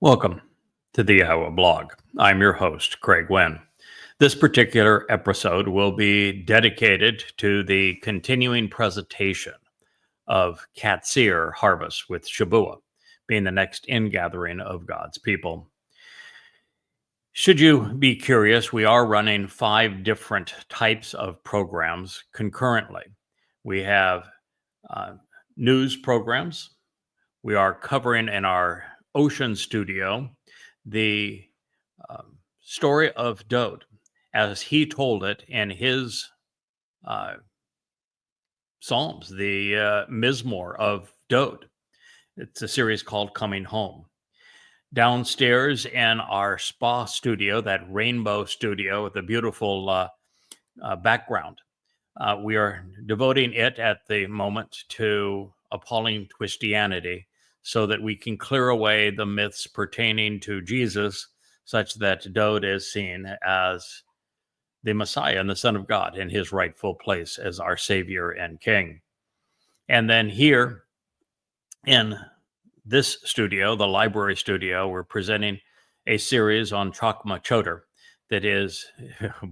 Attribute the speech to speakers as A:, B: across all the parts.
A: Welcome to the YAHOWAH blog. I'm your host, Craig Winn. This particular episode will be dedicated to the continuing presentation of Qatsyr harvest with Shabuah, being the next ingathering of God's people. Should you be curious, we are running 5 different types of programs concurrently. We have news programs. We are covering in our Ocean studio the story of Dode as he told it in his Psalms, the Mizmor of Dode. It's a series called Coming Home. Downstairs in our spa studio, that rainbow studio with a beautiful background, we are devoting it at the moment to appalling Twistianity, so that we can clear away the myths pertaining to Jesus, such that Dode is seen as the Messiah and the Son of God in his rightful place as our Savior and King. And then here in this studio, the library studio, we're presenting a series on Chokmah Choder that is,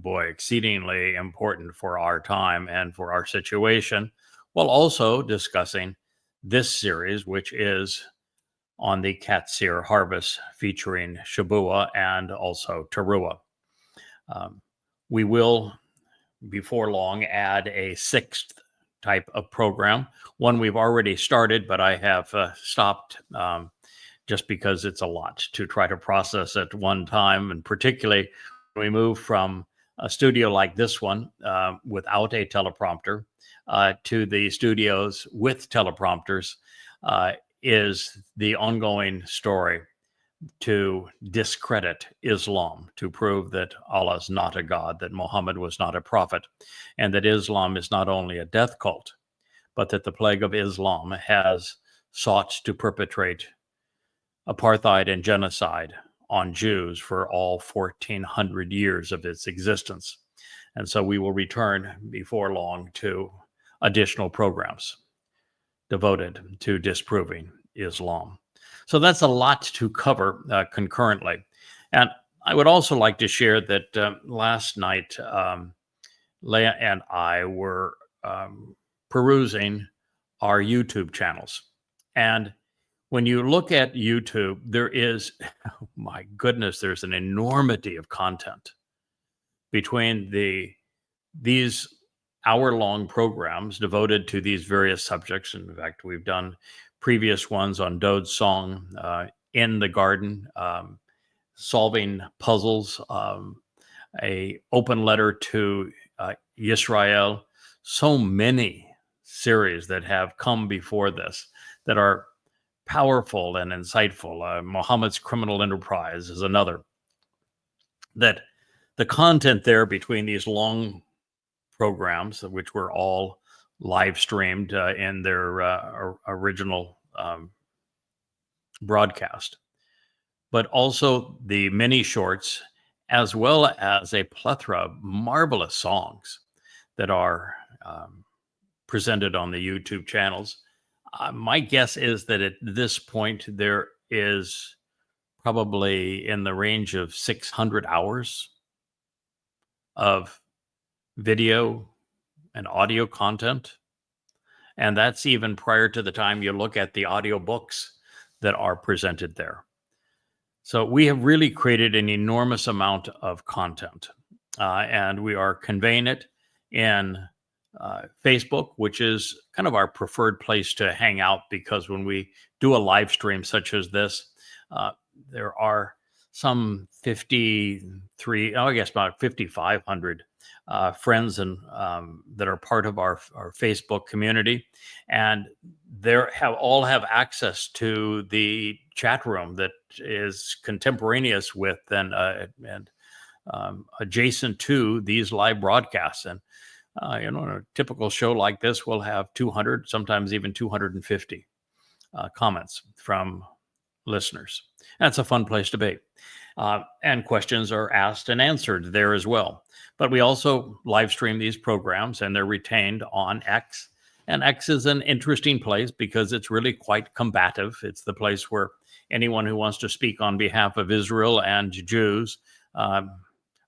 A: exceedingly important for our time and for our situation, while also discussing this series, which is on the Qatsyr harvest featuring Shabuah and also Towrah. We will, before long, add a 6th type of program, one we've already started, but I have stopped just because it's a lot to try to process at one time, and particularly when we move from a studio like this one without a teleprompter to the studios with teleprompters, is the ongoing story to discredit Islam, to prove that Allah is not a god, that Muhammad was not a prophet, and that Islam is not only a death cult, but that the plague of Islam has sought to perpetrate apartheid and genocide on Jews for all 1,400 years of its existence. And so we will return before long to additional programs devoted to disproving Islam. So that's a lot to cover concurrently. And I would also like to share that last night, Leah and I were perusing our YouTube channels. And when you look at YouTube, there is, oh my goodness, there's an enormity of content between these hour-long programs devoted to these various subjects. In fact, we've done previous ones on Dode's song, In the Garden, solving puzzles, a open letter to Israel. So many series that have come before this that are powerful and insightful. Muhammad's Criminal Enterprise is another. That the content there between these long programs, which were all live streamed in their original broadcast, but also the mini shorts, as well as a plethora of marvelous songs that are presented on the YouTube channels. My guess is that at this point, there is probably in the range of 600 hours of video and audio content. And that's even prior to the time you look at the audiobooks that are presented there. So we have really created an enormous amount of content, and we are conveying it in Facebook, which is kind of our preferred place to hang out, because when we do a live stream such as this, there are some 5,500 friends and that are part of our Facebook community, and all have access to the chat room that is contemporaneous with and adjacent to these live broadcasts. And a typical show like this will have 200, sometimes even 250 comments from listeners. That's a fun place to be. And questions are asked and answered there as well. But we also live stream these programs, and they're retained on X. And X is an interesting place because it's really quite combative. It's the place where anyone who wants to speak on behalf of Israel and Jews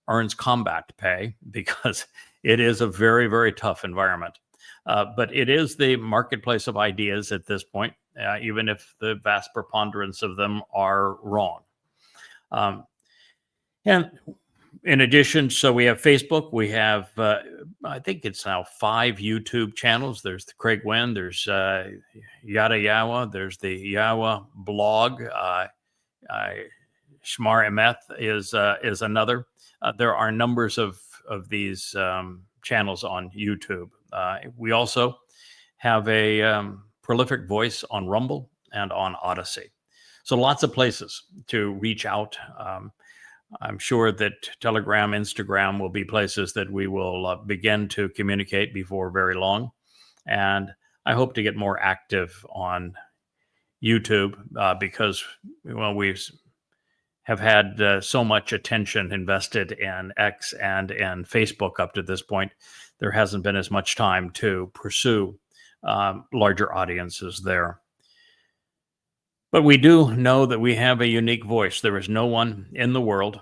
A: earns combat pay, because it is a very, very tough environment. But it is the marketplace of ideas at this point, even if the vast preponderance of them are wrong. And in addition, so we have Facebook, we have, I think it's now 5 YouTube channels. There's the Craig Winn, there's Yada Yahowah, there's the YAHOWAH blog, Shmar Emeth is another. There are numbers of these channels on YouTube. We also have a prolific voice on Rumble and on Odyssey. So lots of places to reach out. I'm sure that Telegram, Instagram will be places that we will begin to communicate before very long. And I hope to get more active on YouTube because, well, we have had so much attention invested in X and in Facebook up to this point. There hasn't been as much time to pursue larger audiences there. But we do know that we have a unique voice. There is no one in the world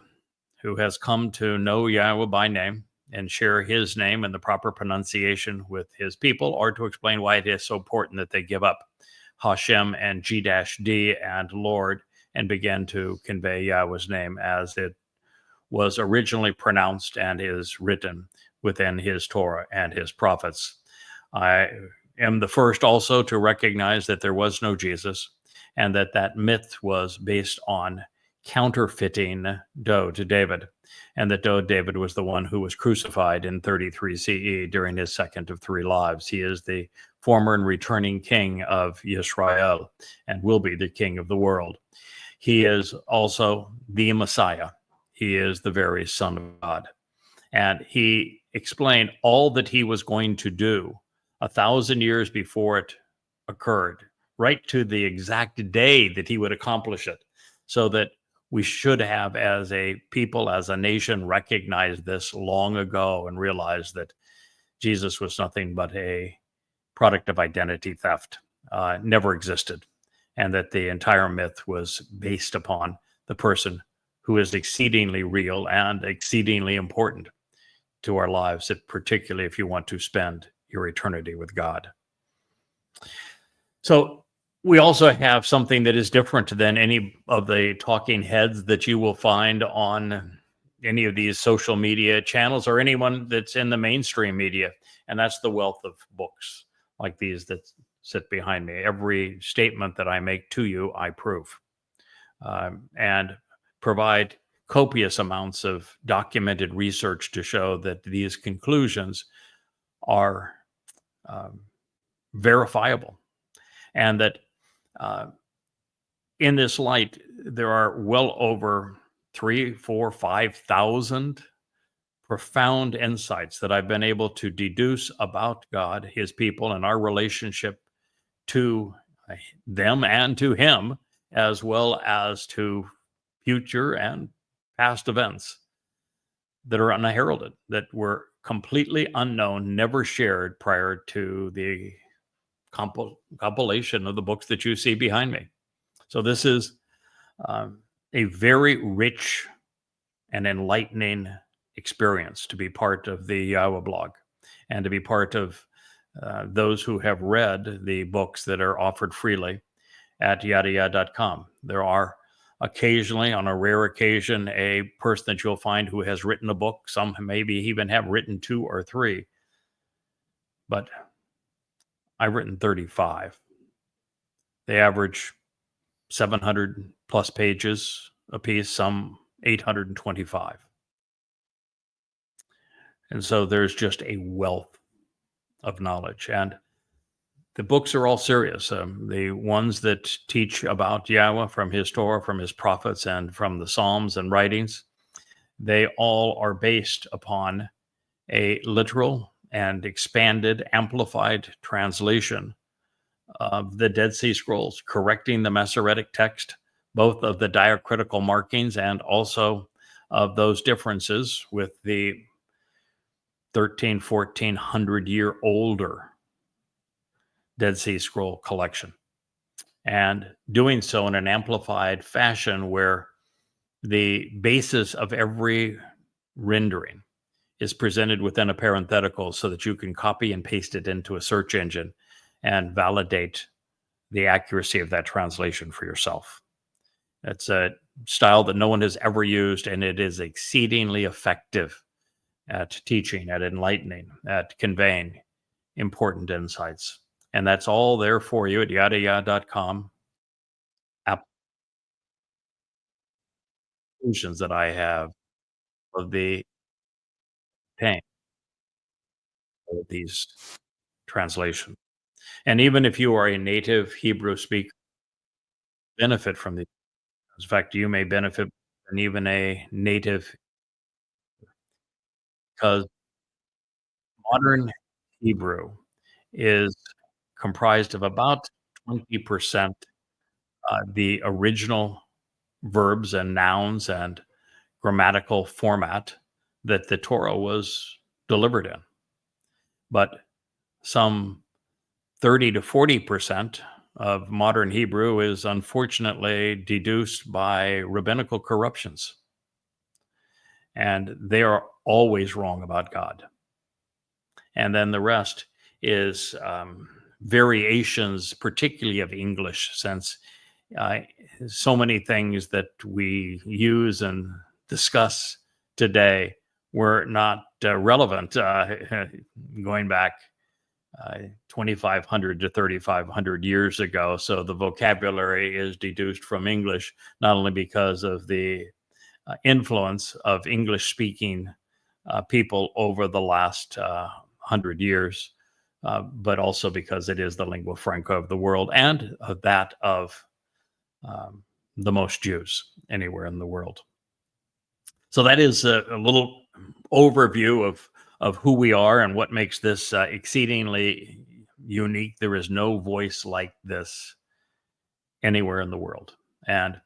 A: who has come to know Yahweh by name and share his name and the proper pronunciation with his people, or to explain why it is so important that they give up Hashem and G-D and Lord and begin to convey Yahweh's name as it was originally pronounced and is written within his Torah and his prophets. I am the first also to recognize that there was no Jesus, and that myth was based on counterfeiting Dode David, and that Dode David was the one who was crucified in 33 CE during his second of 3 lives. He is the former and returning king of Israel and will be the king of the world. He is also the Messiah. He is the very Son of God. And he explained all that he was going to do 1,000 years before it occurred, right to the exact day that he would accomplish it, so that we should have, as a people, as a nation, recognized this long ago and realized that Jesus was nothing but a product of identity theft, never existed, and that the entire myth was based upon the person who is exceedingly real and exceedingly important to our lives, particularly if you want to spend your eternity with God. So we also have something that is different than any of the talking heads that you will find on any of these social media channels or anyone that's in the mainstream media, and that's the wealth of books like these that sit behind me. Every statement that I make to you, I prove and provide copious amounts of documented research to show that these conclusions are verifiable, and that in this light, there are well over 3,000, 4,000, 5,000 profound insights that I've been able to deduce about God, his people, and our relationship to them and to him, as well as to future and past events that are unheralded, that were completely unknown, never shared prior to the compilation of the books that you see behind me. So this is a very rich and enlightening experience to be part of the YAHOWAH blog and to be part of those who have read the books that are offered freely at yadayah.com. There are occasionally, on a rare occasion, a person that you'll find who has written a book. Some maybe even have written 2 or 3. But I've written 35. They average 700 plus pages a piece, some 825. And so there's just a wealth of knowledge. And the books are all serious. The ones that teach about Yahweh from his Torah, from his prophets, and from the Psalms and writings, they all are based upon a literal and expanded, amplified translation of the Dead Sea Scrolls, correcting the Masoretic text, both of the diacritical markings and also of those differences with the 1,1400 year older Dead Sea Scroll collection. and doing so in an amplified fashion where the basis of every rendering is presented within a parenthetical so that you can copy and paste it into a search engine and validate the accuracy of that translation for yourself. It's a style that no one has ever used, and it is exceedingly effective at teaching, at enlightening, at conveying important insights. And that's all there for you at yadayah.com. Applications that I have of the pain of these translations. And even if you are a native Hebrew speaker, benefit from these. In fact, you may benefit than even a native, because modern Hebrew is comprised of about 20% the original verbs and nouns and grammatical format that the Torah was delivered in. But some 30 to 40% of modern Hebrew is unfortunately deduced by rabbinical corruptions. And they are always wrong about God. And then the rest is variations, particularly of English, since uh, so many things that we use and discuss today were not relevant going back 2,500 to 3,500 years ago. So the vocabulary is deduced from English, not only because of the influence of English speaking people over the last 100 years, but also because it is the lingua franca of the world and that of the most Jews anywhere in the world. So that is a little overview of who we are and what makes this exceedingly unique. There is no voice like this anywhere in the world, and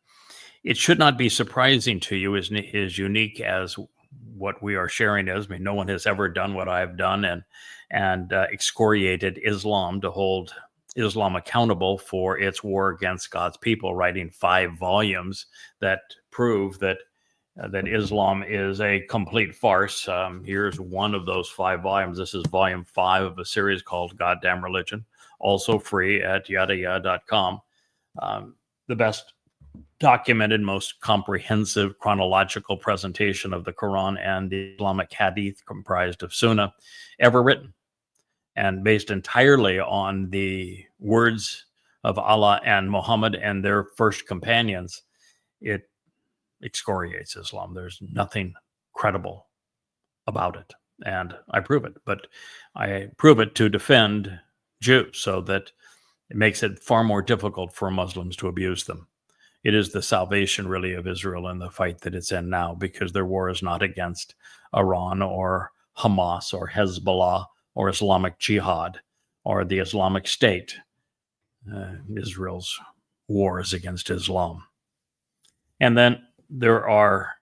A: it should not be surprising to you as unique as what we are sharing is. I mean, no one has ever done what I've done and excoriated Islam to hold Islam accountable for its war against God's people, writing 5 volumes that prove that that Islam is a complete farce. Here's one of those 5 volumes. This is volume 5 of a series called Goddamn Religion, also free at yadayah.com. The best documented, most comprehensive chronological presentation of the Quran and the Islamic Hadith comprised of Sunnah ever written, and based entirely on the words of Allah and Muhammad and their first companions. It excoriates Islam. There's nothing credible about it, and I prove it. But I prove it to defend Jews, so that it makes it far more difficult for Muslims to abuse them. It is the salvation, really, of Israel in the fight that it's in now, because their war is not against Iran or Hamas or Hezbollah or Islamic Jihad or the Islamic State. Israel's war is against Islam. And then there are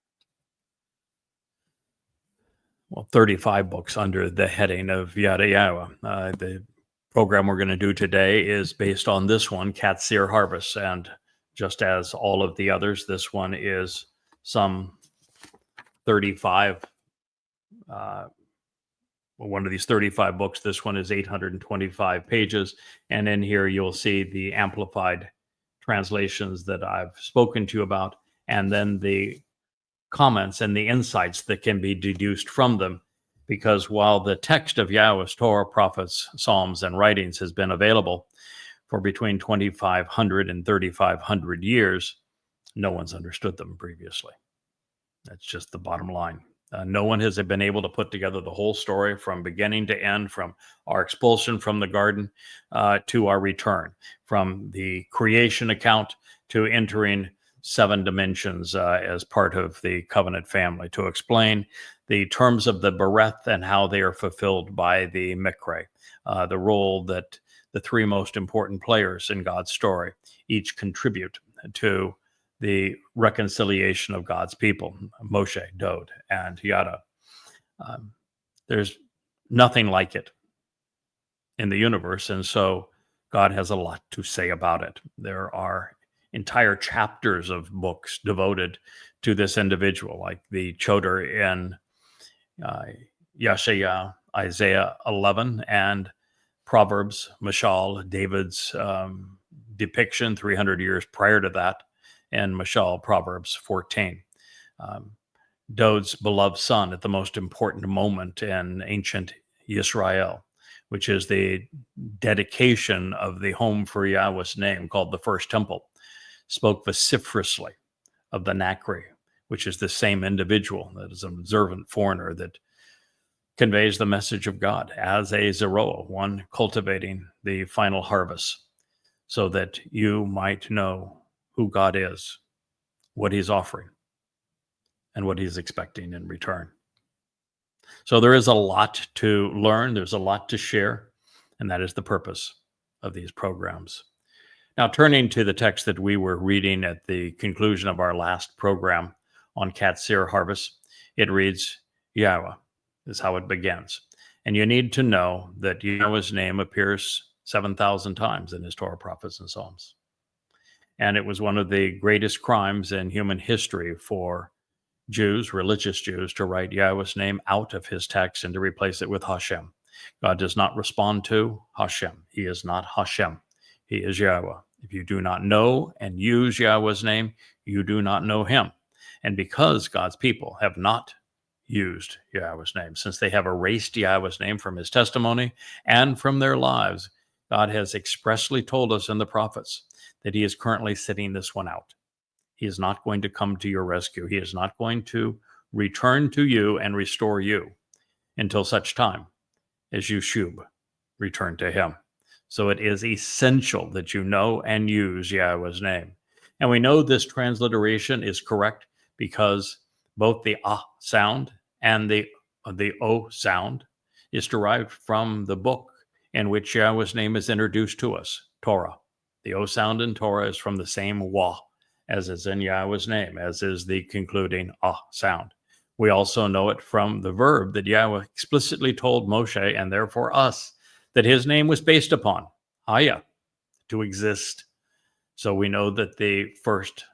A: 35 books under the heading of Yada Yahowah. The program we're going to do today is based on this one, Qatsyr Harvest, and just as all of the others, this one is some 35. One of these 35 books, this one is 825 pages. And in here, you'll see the amplified translations that I've spoken to you about, and then the comments and the insights that can be deduced from them. Because while the text of Yahweh's Torah, prophets, Psalms, and writings has been available for between 2,500 and 3,500 years, no one's understood them previously. That's just the bottom line. No one has been able to put together the whole story from beginning to end, from our expulsion from the garden to our return, from the creation account to entering 7 dimensions as part of the covenant family, to explain the terms of the bereth and how they are fulfilled by the mikre, the role that the 3 most important players in God's story each contribute to the reconciliation of God's people, Moshe, Dod, and Yada. There's nothing like it in the universe. And so God has a lot to say about it. There are entire chapters of books devoted to this individual, like the Choder in uh, Yeshaya, Isaiah 11, and Proverbs, Mashal, David's depiction 300 years prior to that, and Mashal, Proverbs 14. Um, Dod's beloved son at the most important moment in ancient Israel, which is the dedication of the home for Yahweh's name called the First Temple, spoke vociferously of the Nakri, which is the same individual that is an observant foreigner that conveys the message of God as a Zeroah, one cultivating the final harvest, so that you might know who God is, what he's offering, and what he's expecting in return. So there is a lot to learn, there's a lot to share, and that is the purpose of these programs. Now, turning to the text that we were reading at the conclusion of our last program on Qatsyr harvest, it reads, Yahweh is how it begins. And you need to know that Yahweh's name appears 7,000 times in his Torah, prophets, and Psalms. And it was one of the greatest crimes in human history for Jews, religious Jews, to write Yahweh's name out of his text and to replace it with Hashem. God does not respond to Hashem. He is not Hashem. He is Yahweh. If you do not know and use Yahweh's name, you do not know him. And because God's people have not used Yahweh's name, since they have erased Yahweh's name from his testimony and from their lives, God has expressly told us in the prophets that he is currently sitting this one out. He is not going to come to your rescue. He is not going to return to you and restore you until such time as you shub, return to him. So it is essential that you know and use Yahweh's name. And we know this transliteration is correct because both the ah sound and the o sound is derived from the book in which Yahweh's name is introduced to us, Torah. The o sound in Torah is from the same wah as is in Yahweh's name, as is the concluding ah sound. We also know it from the verb that Yahweh explicitly told Moshe, and therefore us, that his name was based upon, Haya, to exist. So we know that the first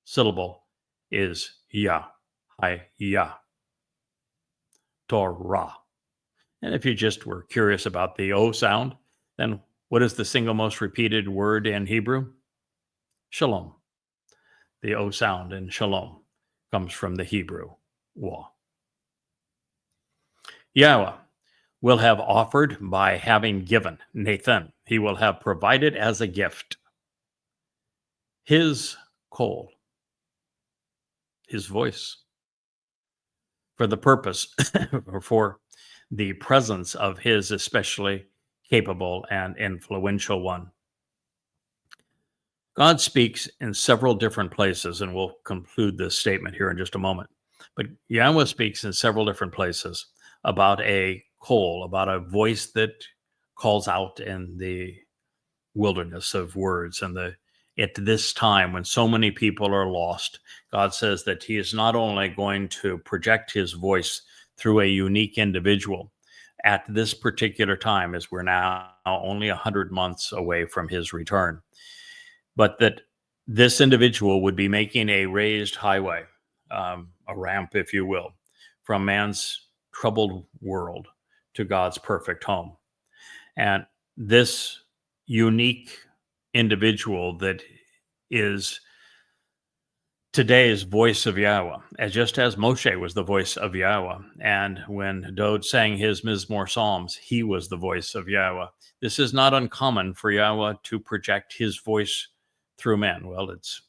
A: syllable is Yah, Hi-Yah, Torah. And if you just were curious about the O sound, then what is the single most repeated word in Hebrew? Shalom. The O sound in shalom comes from the Hebrew Wah. Yahweh will have offered by having given, Nathan. He will have provided as a gift his coal, his voice, for the purpose, or for the presence of his especially capable and influential one. God speaks in several different places, and we'll conclude this statement here in just a moment. But Yahweh speaks in several different places about a call, about a voice that calls out in the wilderness of words. And at this time, when so many people are lost, God says that he is not only going to project his voice through a unique individual at this particular time, as we're now only 100 months away from his return, but that this individual would be making a raised highway, a ramp, if you will, from man's troubled world to God's perfect home. And this unique individual that is today's voice of Yahweh, just as Moshe was the voice of Yahweh, and when Dod sang his Mizmor Psalms, he was the voice of Yahweh. This is not uncommon for Yahweh to project his voice through men. Well, it's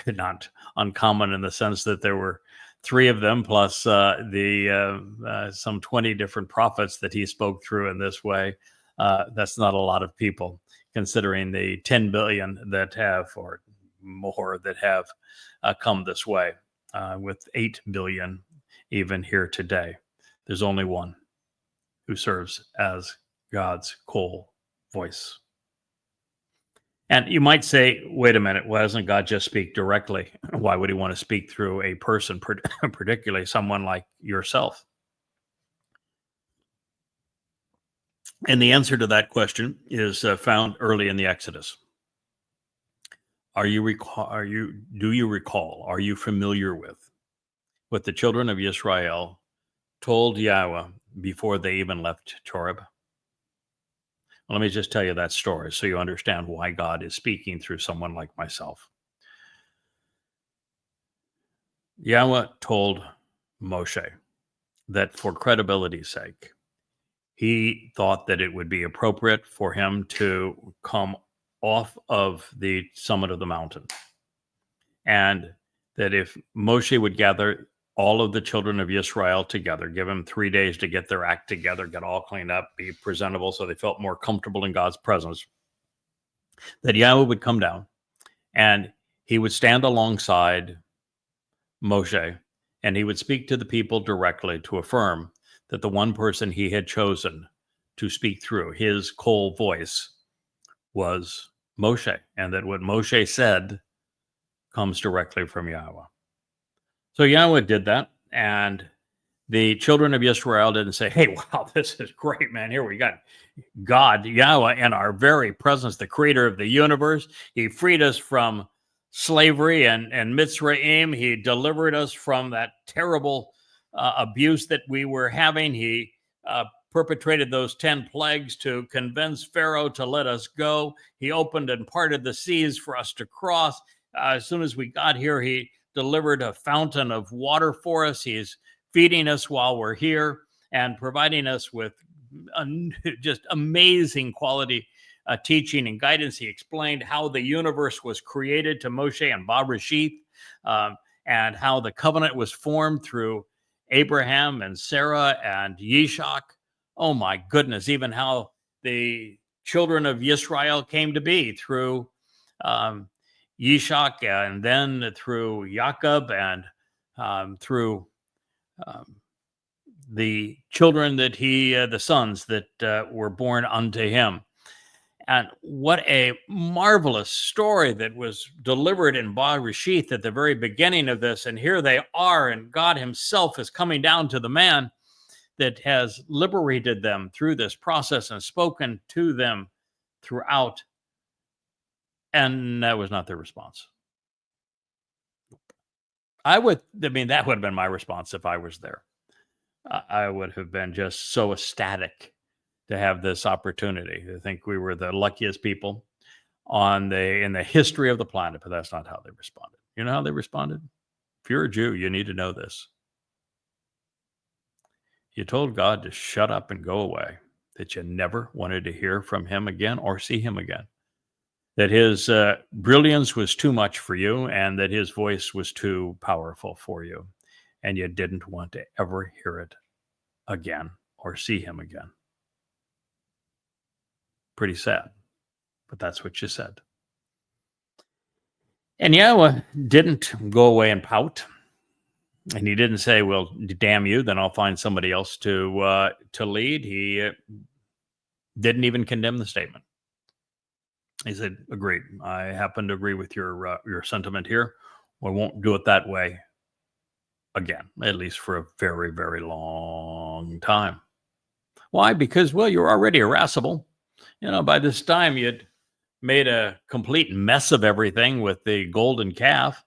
A: not uncommon in the sense that there were 3 of them, plus some 20 different prophets that he spoke through in this way. That's not a lot of people, considering the 10 billion that have, or more, that have come this way, with 8 billion even here today. There's only one who serves as God's call voice. And you might say, wait a minute, why doesn't God just speak directly? Why would he want to speak through a person, particularly someone like yourself? And the answer to that question is found early in the Exodus. Do you recall? Are you familiar with what the children of Israel told Yahweh before they even left Torah? Let me just tell you that story so you understand why God is speaking through someone like myself. Yahweh told Moshe that for credibility's sake, he thought that it would be appropriate for him to come off of the summit of the mountain. And that if Moshe would gather all of the children of Israel together, give them 3 days to get their act together, get all cleaned up, be presentable so they felt more comfortable in God's presence, that Yahweh would come down and he would stand alongside Moshe and he would speak to the people directly to affirm that the one person he had chosen to speak through his coal voice was Moshe, and that what Moshe said comes directly from Yahweh. So Yahweh did that, and the children of Israel didn't say, hey, wow, this is great, man. Here we got God, Yahweh, in our very presence, the creator of the universe. He freed us from slavery and Mitzrayim. He delivered us from that terrible abuse that we were having. He perpetrated those 10 plagues to convince Pharaoh to let us go. He opened and parted the seas for us to cross. As soon as we got here, he delivered a fountain of water for us. He's feeding us while we're here and providing us with just amazing quality teaching and guidance. He explained how the universe was created to Moshe and Bereshith, and how the covenant was formed through Abraham and Sarah and Yishak. Oh my goodness, even how the children of Israel came to be through Yishak, and then through Jacob, and through the children that the sons that were born unto him. And what a marvelous story that was delivered in Bereshith at the very beginning of this. And here they are, and God himself is coming down to the man that has liberated them through this process and spoken to them throughout. And that was not their response. that would have been my response if I was there. I would have been just so ecstatic to have this opportunity. I think we were the luckiest people in the history of the planet, but that's not how they responded. You know how they responded? If you're a Jew, you need to know this. You told God to shut up and go away, that you never wanted to hear from him again or see him again, that his brilliance was too much for you, and that his voice was too powerful for you, and you didn't want to ever hear it again or see him again. Pretty sad, but that's what you said. And Yahweh didn't go away and pout. And he didn't say, well, damn you, then I'll find somebody else to lead. He didn't even condemn the statement. He said, agreed. I happen to agree with your sentiment here. We won't do it that way again, at least for a very, very long time. Why? Because, well, you're already irascible. You know, by this time you'd made a complete mess of everything with the golden calf,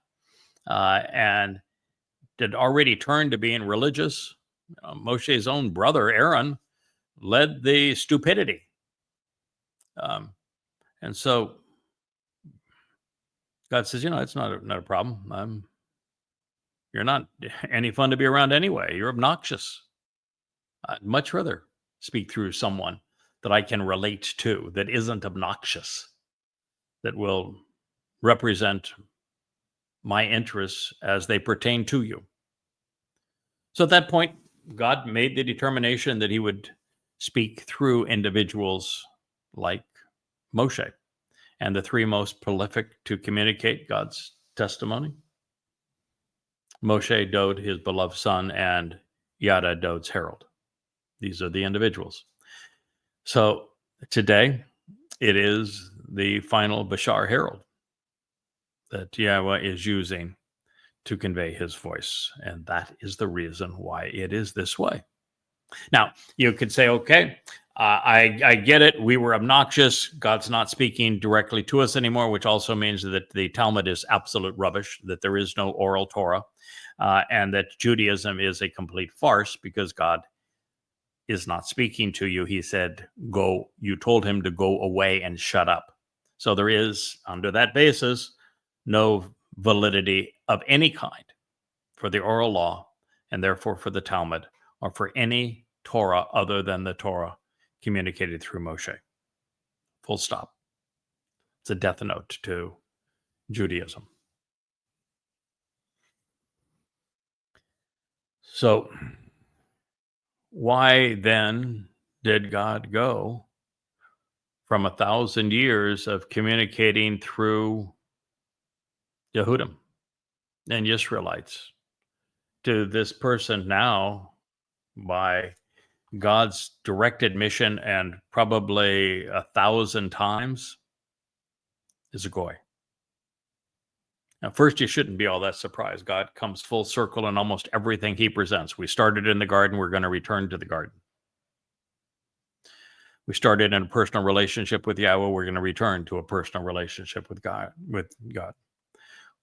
A: and had already turned to being religious. Moshe's own brother, Aaron, led the stupidity. And so God says, it's not a problem. You're not any fun to be around anyway. You're obnoxious. I'd much rather speak through someone that I can relate to, that isn't obnoxious, that will represent my interests as they pertain to you. So at that point, God made the determination that he would speak through individuals like Moshe, and the three most prolific to communicate God's testimony: Moshe, Dod, his beloved son, and Yada, Dod's herald. These are the individuals. So today, it is the final Bashar herald that Yahweh is using to convey his voice. And that is the reason why it is this way. Now, you could say, okay, I get it. We were obnoxious. God's not speaking directly to us anymore, which also means that the Talmud is absolute rubbish, that there is no oral Torah, and that Judaism is a complete farce because God is not speaking to you. He said, go. You told him to go away and shut up. So there is, under that basis, no validity of any kind for the oral law, and therefore for the Talmud, or for any Torah other than the Torah communicated through Moshe. Full stop. It's a death note to Judaism. So why then did God go from 1,000 years of communicating through Yehudim and Israelites to this person now by God's directed mission, and probably 1,000 times, is a goy? Now, first, you shouldn't be all that surprised. God comes full circle in almost everything he presents. We started in the garden. We're going to return to the garden. We started in a personal relationship with Yahweh. We're going to return to a personal relationship with God.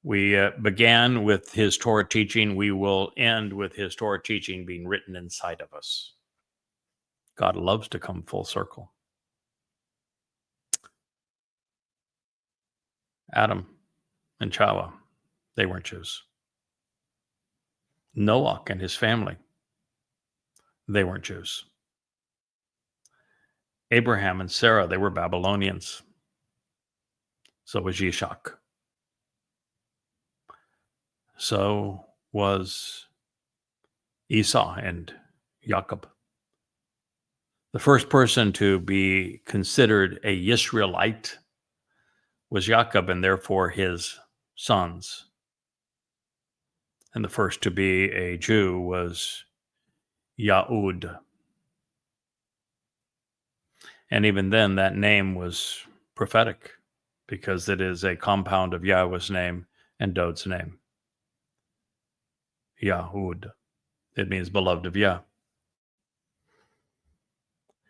A: We began with his Torah teaching. We will end with his Torah teaching being written inside of us. God loves to come full circle. Adam and Chava, they weren't Jews. Noah and his family, they weren't Jews. Abraham and Sarah, they were Babylonians. So was Yishak. So was Esau and Jacob. The first person to be considered a Yisraelite was Jacob, and therefore his sons. And the first to be a Jew was Yahud. And even then, that name was prophetic, because it is a compound of Yahweh's name and Dod's name. Yahud. It means beloved of Yah.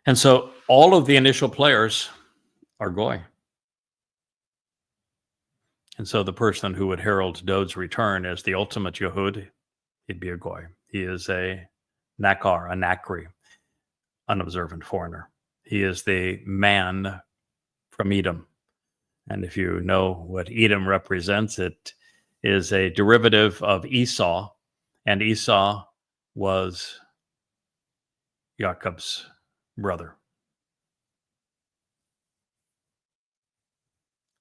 A: And so all of the initial players are goy. And so the person who would herald Dod's return as the ultimate Yehud, he'd be a goy. He is a nakar, a nakri, unobservant foreigner. He is the man from Edom. And if you know what Edom represents, it is a derivative of Esau, and Esau was Jacob's brother.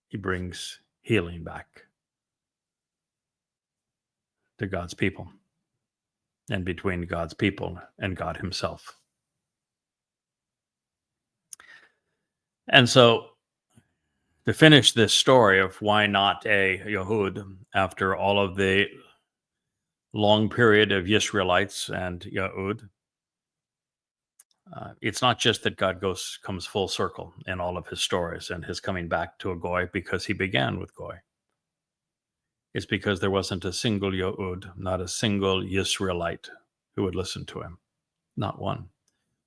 A: He brings healing back to God's people, and between God's people and God himself. And so, to finish this story of why not a Yehud, after all of the long period of Yisraelites and Yehud, it's not just that God comes full circle in all of his stories and his coming back to a goy because he began with goy. It's because there wasn't a single Yehud, not a single Yisraelite who would listen to him. Not one.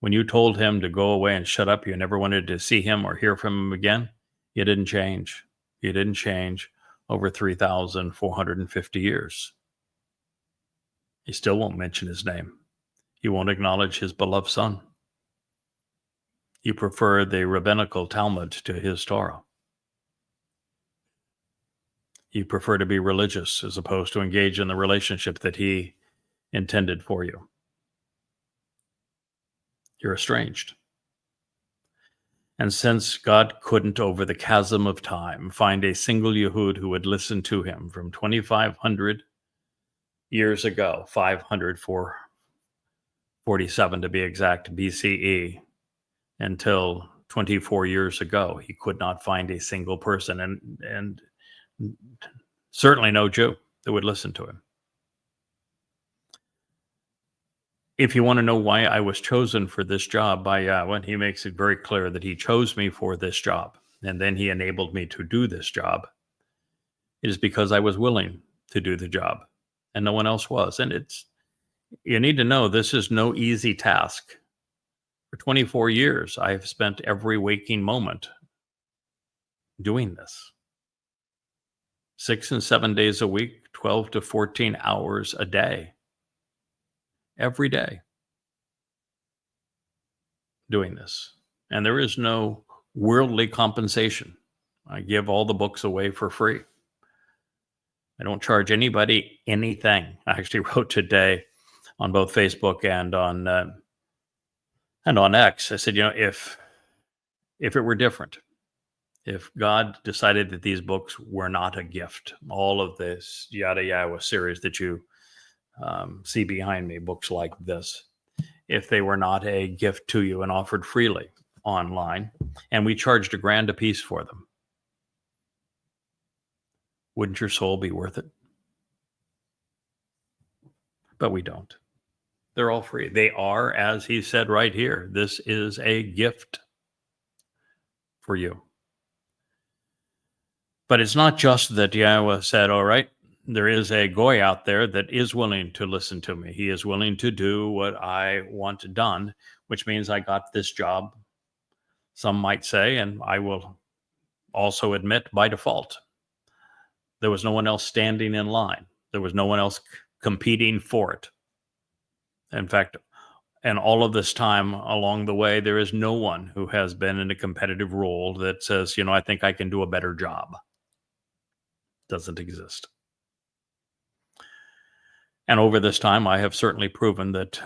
A: When you told him to go away and shut up, you never wanted to see him or hear from him again, you didn't change. You didn't change over 3,450 years. He still won't mention his name. He won't acknowledge his beloved son. You prefer the rabbinical Talmud to his Torah. You prefer to be religious as opposed to engage in the relationship that he intended for you. You're estranged. And since God couldn't, over the chasm of time, find a single Yehud who would listen to him from 2,500 years ago, 547 to be exact, BCE, until 24 years ago, he could not find a single person, and certainly no Jew that would listen to him. If you want to know why I was chosen for this job by Yahweh, he makes it very clear that he chose me for this job, and then he enabled me to do this job. It is because I was willing to do the job, and no one else was. And you need to know, this is no easy task. For 24 years, I have spent every waking moment doing this. 6 and 7 days a week, 12 to 14 hours a day, every day doing this. And there is no worldly compensation. I give all the books away for free. I don't charge anybody anything. I actually wrote today on both Facebook and on X. I said, if it were different, if God decided that these books were not a gift, all of this Yada Yahowah series that you see behind me, books like this, if they were not a gift to you and offered freely online, and we charged $1,000 a piece for them, wouldn't your soul be worth it? But we don't. They're all free. They are, as he said right here, this is a gift for you. But it's not just that Yahowah said, all right, there is a goy out there that is willing to listen to me. He is willing to do what I want done, which means I got this job, some might say, and I will also admit by default. There was no one else standing in line. There was no one else competing for it. In fact, and all of this time along the way, there is no one who has been in a competitive role that says, I think I can do a better job. Doesn't exist. And over this time, I have certainly proven that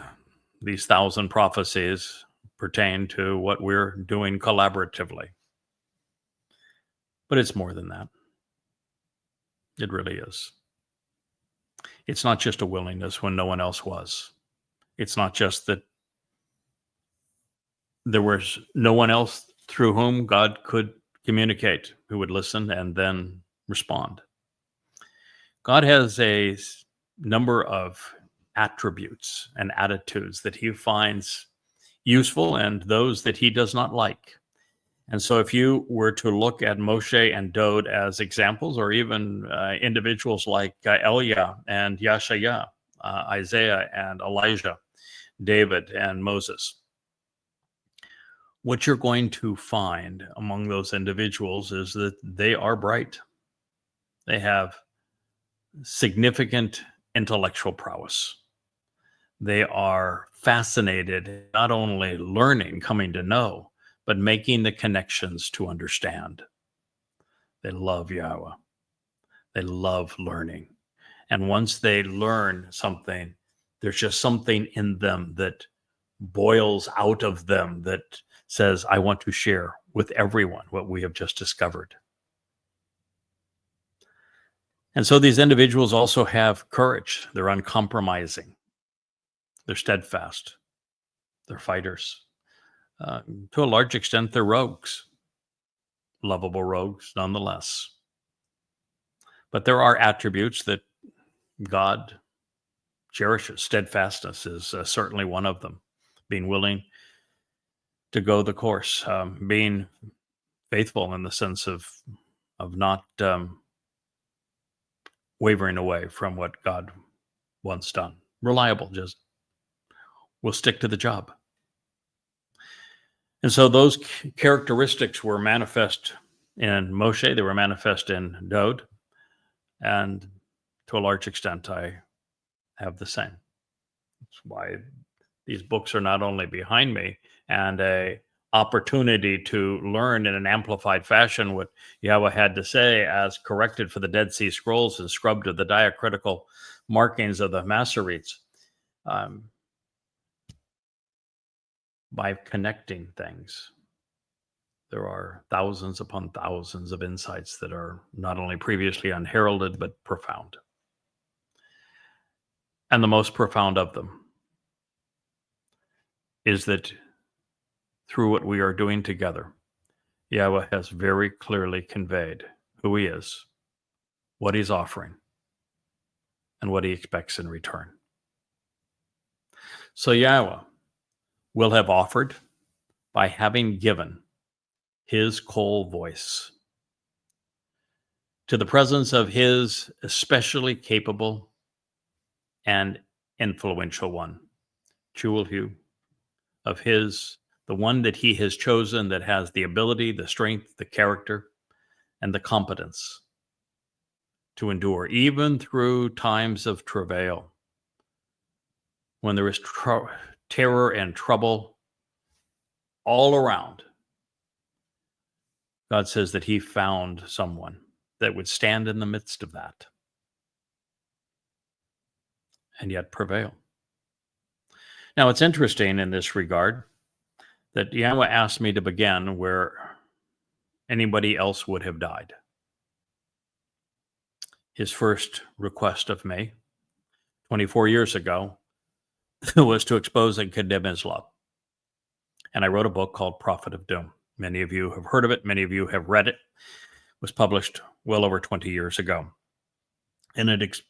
A: these 1,000 prophecies pertain to what we're doing collaboratively. But it's more than that. It really is. It's not just a willingness when no one else was. It's not just that there was no one else through whom God could communicate, who would listen and then respond. God has a number of attributes and attitudes that he finds useful and those that he does not like. And so if you were to look at Moshe and Dod as examples, or even individuals like Elia and Yashaya, Isaiah and Elijah, David and Moses, what you're going to find among those individuals is that they are bright. They have significant intellectual prowess. They are fascinated, not only learning, coming to know, but making the connections to understand. They love Yahowah. They love learning. And once they learn something, there's just something in them that boils out of them that says, I want to share with everyone what we have just discovered. And so these individuals also have courage. They're uncompromising. They're steadfast. They're fighters. To a large extent, they're rogues. Lovable rogues, nonetheless. But there are attributes that God cherishes. Steadfastness is certainly one of them. Being willing to go the course. Being faithful in the sense of not wavering away from what God wants done. Reliable, just will stick to the job. And so those characteristics were manifest in Moshe, they were manifest in Dod, and to a large extent, I have the same. That's why these books are not only behind me and a opportunity to learn in an amplified fashion what Yahowah had to say as corrected for the Dead Sea Scrolls and scrubbed to the diacritical markings of the Masoretes. By connecting things, there are thousands upon thousands of insights that are not only previously unheralded, but profound. And the most profound of them is that through what we are doing together, Yahowah has very clearly conveyed who he is, what he's offering, and what he expects in return. So Yahowah will have offered by having given his coal voice to the presence of his especially capable and influential one, Chulhu, of his the one that he has chosen that has the ability, the strength, the character, and the competence to endure, even through times of travail, when there is terror and trouble all around. God says that he found someone that would stand in the midst of that and yet prevail. Now, it's interesting in this regard that Yahowah asked me to begin where anybody else would have died. His first request of me 24 years ago was to expose and condemn Islam. And I wrote a book called Prophet of Doom. Many of you have heard of it. Many of you have read it. It was published well over 20 years ago. And it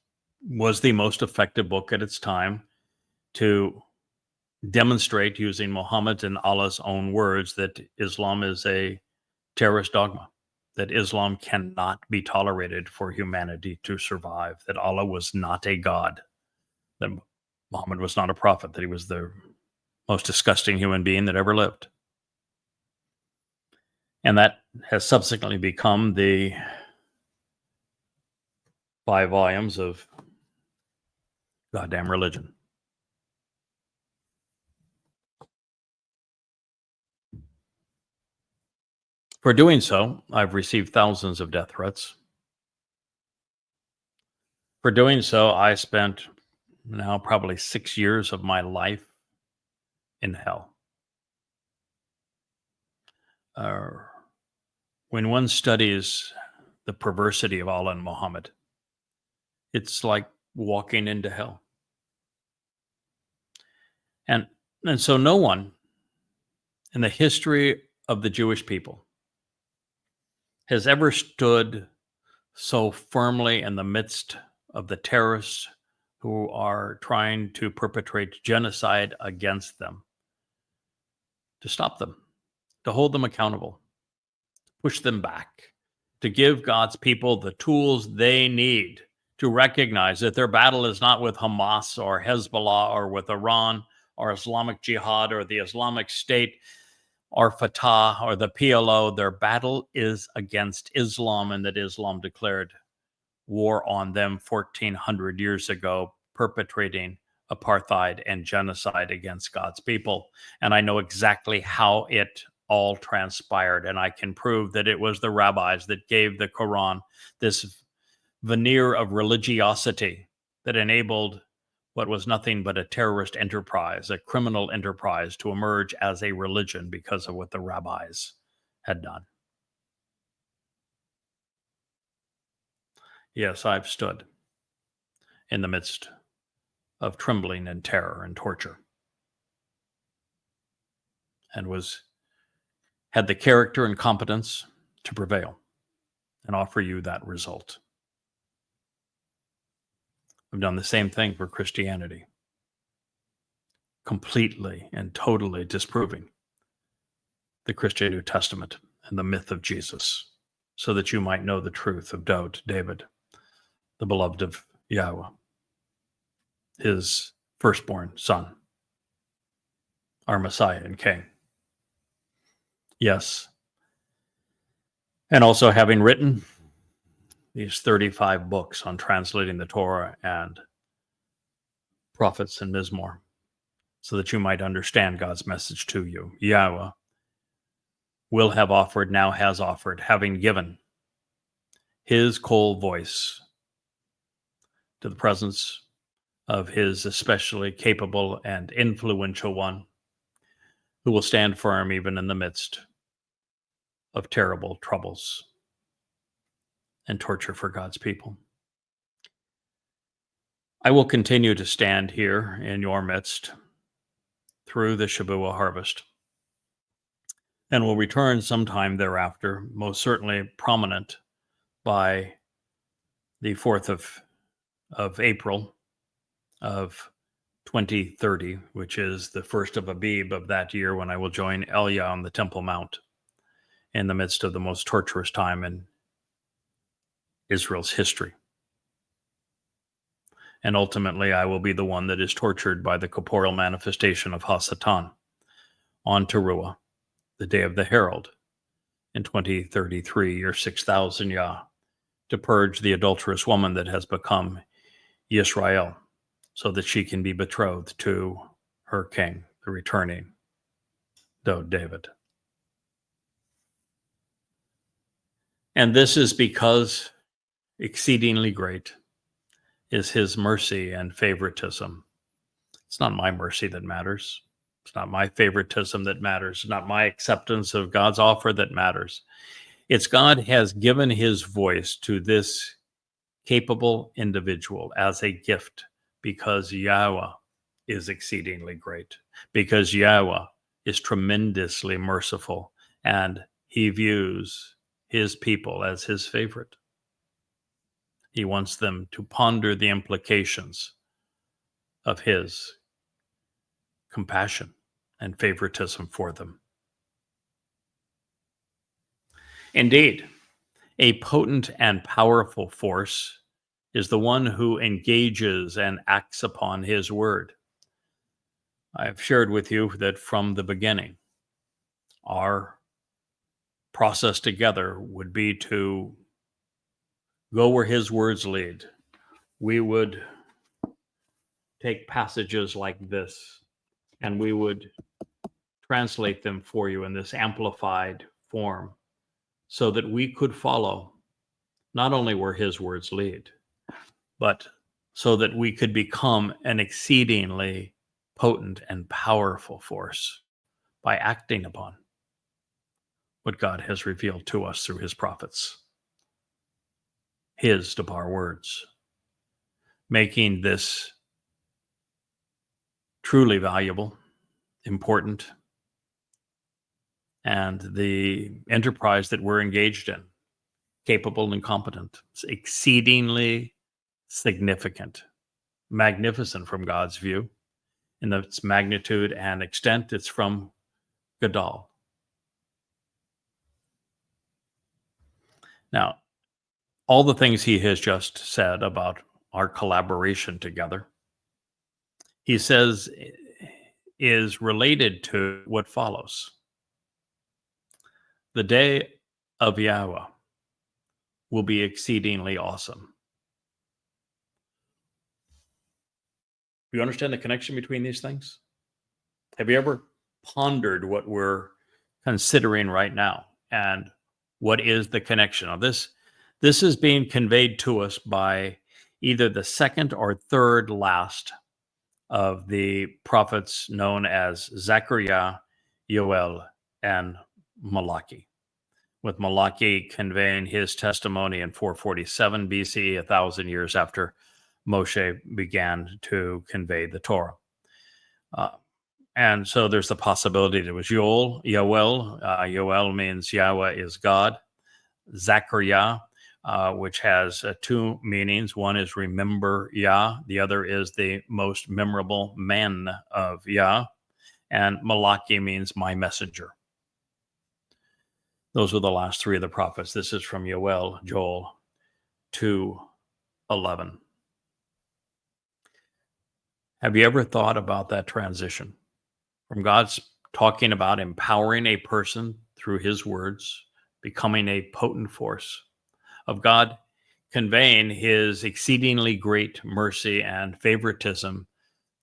A: was the most effective book at its time to demonstrate, using Muhammad's and Allah's own words, that Islam is a terrorist dogma, that Islam cannot be tolerated for humanity to survive, that Allah was not a god, that Muhammad was not a prophet, that he was the most disgusting human being that ever lived. And that has subsequently become the 5 volumes of goddamn religion. For doing so, I've received thousands of death threats. For doing so, I spent now probably 6 years of my life in hell. When one studies the perversity of Allah and Muhammad, it's like walking into hell. And so no one in the history of the Jewish people has ever stood so firmly in the midst of the terrorists who are trying to perpetrate genocide against them, to stop them, to hold them accountable, push them back, to give God's people the tools they need to recognize that their battle is not with Hamas or Hezbollah or with Iran or Islamic Jihad or the Islamic State or Fatah or the PLO. Their battle is against Islam, and that Islam declared war on them 1,400 years ago, perpetrating apartheid and genocide against God's people. And I know exactly how it all transpired, and I can prove that it was the rabbis that gave the Quran this veneer of religiosity that enabled what was nothing but a terrorist enterprise, a criminal enterprise, to emerge as a religion because of what the rabbis had done. Yes, I've stood in the midst of trembling and terror and torture, and had the character and competence to prevail and offer you that result. I've done the same thing for Christianity, completely and totally disproving the Christian New Testament and the myth of Jesus, so that you might know the truth of David, the beloved of Yahowah, his firstborn son, our Messiah and King. Yes. And also having written these 35 books on translating the Torah and prophets and Mizmor, so that you might understand God's message to you. Yahowah will have offered, now has offered, having given his cold voice to the presence of his especially capable and influential one, who will stand firm even in the midst of terrible troubles and torture for God's people. I will continue to stand here in your midst through the Shabuah harvest, and will return sometime thereafter, most certainly prominent by the 4th of April of 2030, which is the first of Abib of that year, when I will join Elia on the Temple Mount in the midst of the most torturous time in Israel's history. And ultimately, I will be the one that is tortured by the corporeal manifestation of Hasatan, on Towrah, the day of the herald, in 2033 or 6,000 Yah, to purge the adulterous woman that has become Yisrael, so that she can be betrothed to her king, the returning David. And this is because exceedingly great is his mercy and favoritism. It's not my mercy that matters. It's not my favoritism that matters. It's not my acceptance of God's offer that matters. It's God has given his voice to this capable individual as a gift because Yahweh is exceedingly great, because Yahweh is tremendously merciful, and he views his people as his favorite. He wants them to ponder the implications of his compassion and favoritism for them. Indeed, a potent and powerful force is the one who engages and acts upon his word. I've shared with you that from the beginning, our process together would be to go where his words lead. We would take passages like this and we would translate them for you in this amplified form so that we could follow not only where his words lead, but so that we could become an exceedingly potent and powerful force by acting upon what God has revealed to us through his prophets, his Dabar words, making this truly valuable, important, and the enterprise that we're engaged in, capable and competent, it's exceedingly significant, magnificent from God's view. In its magnitude and extent, it's from Gadol. Now, all the things he has just said about our collaboration together, he says is related to what follows. The day of Yahowah will be exceedingly awesome. Do you understand the connection between these things? Have you ever pondered what we're considering right now and what is the connection of this? This is being conveyed to us by either the second or third last of the prophets known as Zechariah, Yoel, and Malachi, with Malachi conveying his testimony in 447 BCE, 1,000 years after Moshe began to convey the Torah. And so there's the possibility that it was Yoel. Yoel means Yahweh is God. Zechariah, which has two meanings. One is remember Yah. The other is the most memorable man of Yah. And Malachi means my messenger. Those are the last three of the prophets. This is from Joel 2:11. Have you ever thought about that transition from God's talking about empowering a person through his words, becoming a potent force, of God conveying his exceedingly great mercy and favoritism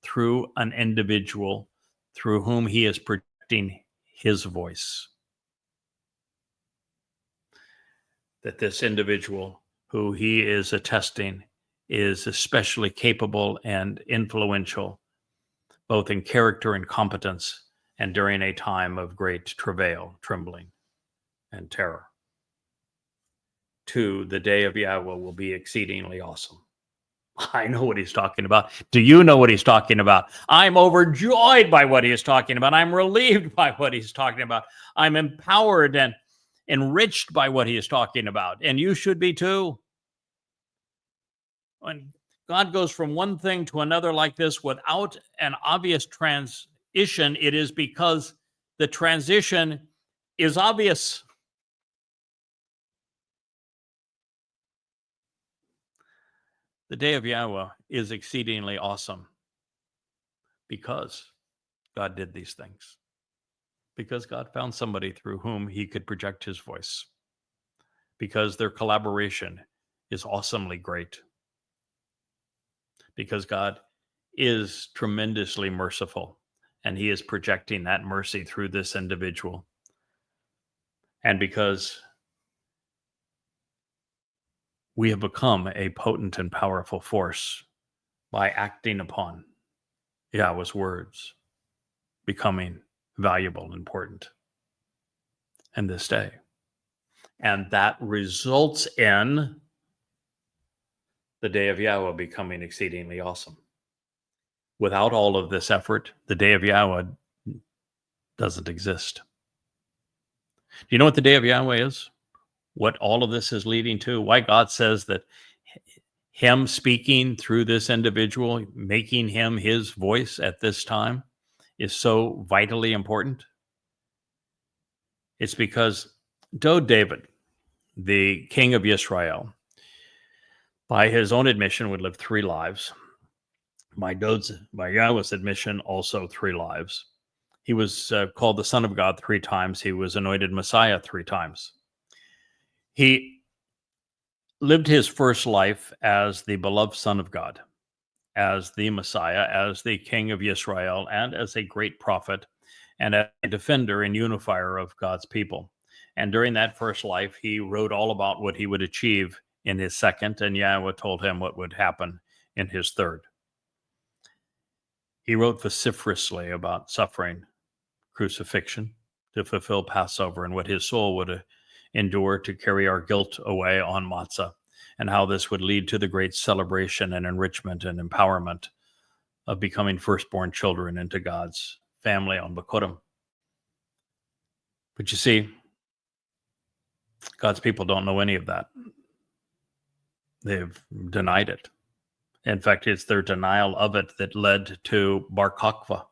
A: through an individual through whom he is projecting his voice? That this individual who he is attesting is especially capable and influential, both in character and competence, and during a time of great travail, trembling, and terror. 2, the day of Yahowah will be exceedingly awesome. I know what he's talking about. Do you know what he's talking about? I'm overjoyed by what he is talking about. I'm relieved by what he's talking about. I'm empowered and enriched by what he is talking about. And you should be too. When God goes from one thing to another like this without an obvious transition, it is because the transition is obvious. The day of Yahowah is exceedingly awesome because God did these things. Because God found somebody through whom he could project his voice. Because their collaboration is awesomely great. Because God is tremendously merciful, and he is projecting that mercy through this individual. And because we have become a potent and powerful force by acting upon Yahweh's words, becoming valuable and important in this day. And that results in the day of Yahweh becoming exceedingly awesome. Without all of this effort, the day of Yahweh doesn't exist. Do you know what the day of Yahweh is? What all of this is leading to? Why God says that him speaking through this individual, making him his voice at this time, is so vitally important? It's because David, the king of Israel, by his own admission, would live 3 lives. By Yahweh's admission, also 3 lives. He was called the Son of God 3 times. He was anointed Messiah 3 times. He lived his first life as the beloved Son of God, as the Messiah, as the King of Israel, and as a great prophet, and as a defender and unifier of God's people. And during that first life, he wrote all about what he would achieve in his second, and Yahweh told him what would happen in his third. He wrote vociferously about suffering, crucifixion, to fulfill Passover, and what his soul would endure to carry our guilt away on Matzah, and how this would lead to the great celebration and enrichment and empowerment of becoming firstborn children into God's family on Bikurim. But you see, God's people don't know any of that. They've denied it. In fact, it's their denial of it that led to Bar Kokhba,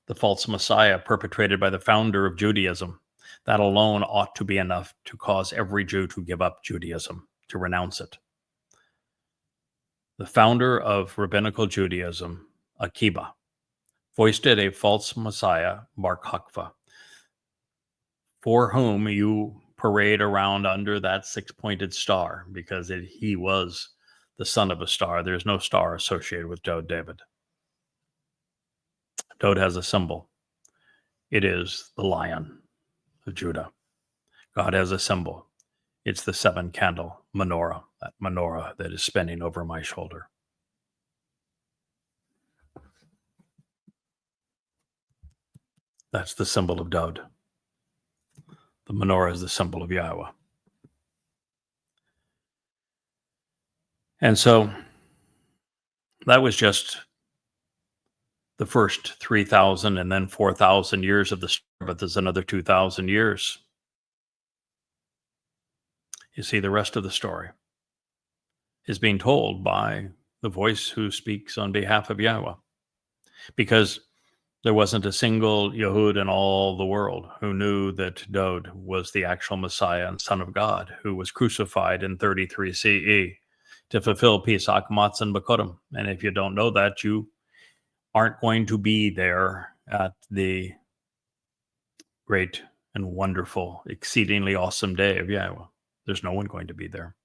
A: the false Messiah perpetrated by the founder of Judaism. That alone ought to be enough to cause every Jew to give up Judaism, to renounce it. The founder of rabbinical Judaism, Akiba, foisted a false Messiah, Bar Kokhba, for whom you parade around under that 6-pointed star, because he was the son of a star. There's no star associated with David. Has a symbol. It is the Lion of Judah. God has a symbol. It's the 7-candle menorah, that menorah that is spinning over my shoulder. That's the symbol of Dod. The menorah is the symbol of Yahweh. And so that was just the first 3,000 and then 4,000 years of the story, but there's another 2,000 years. You see, the rest of the story is being told by the voice who speaks on behalf of Yahweh, because there wasn't a single Yehud in all the world who knew that Dod was the actual Messiah and Son of God, who was crucified in 33 CE to fulfill Pesach, Matzah, and Bikurim. And if you don't know that, you aren't going to be there at the great and wonderful, exceedingly awesome day of Yahweh. There's no one going to be there.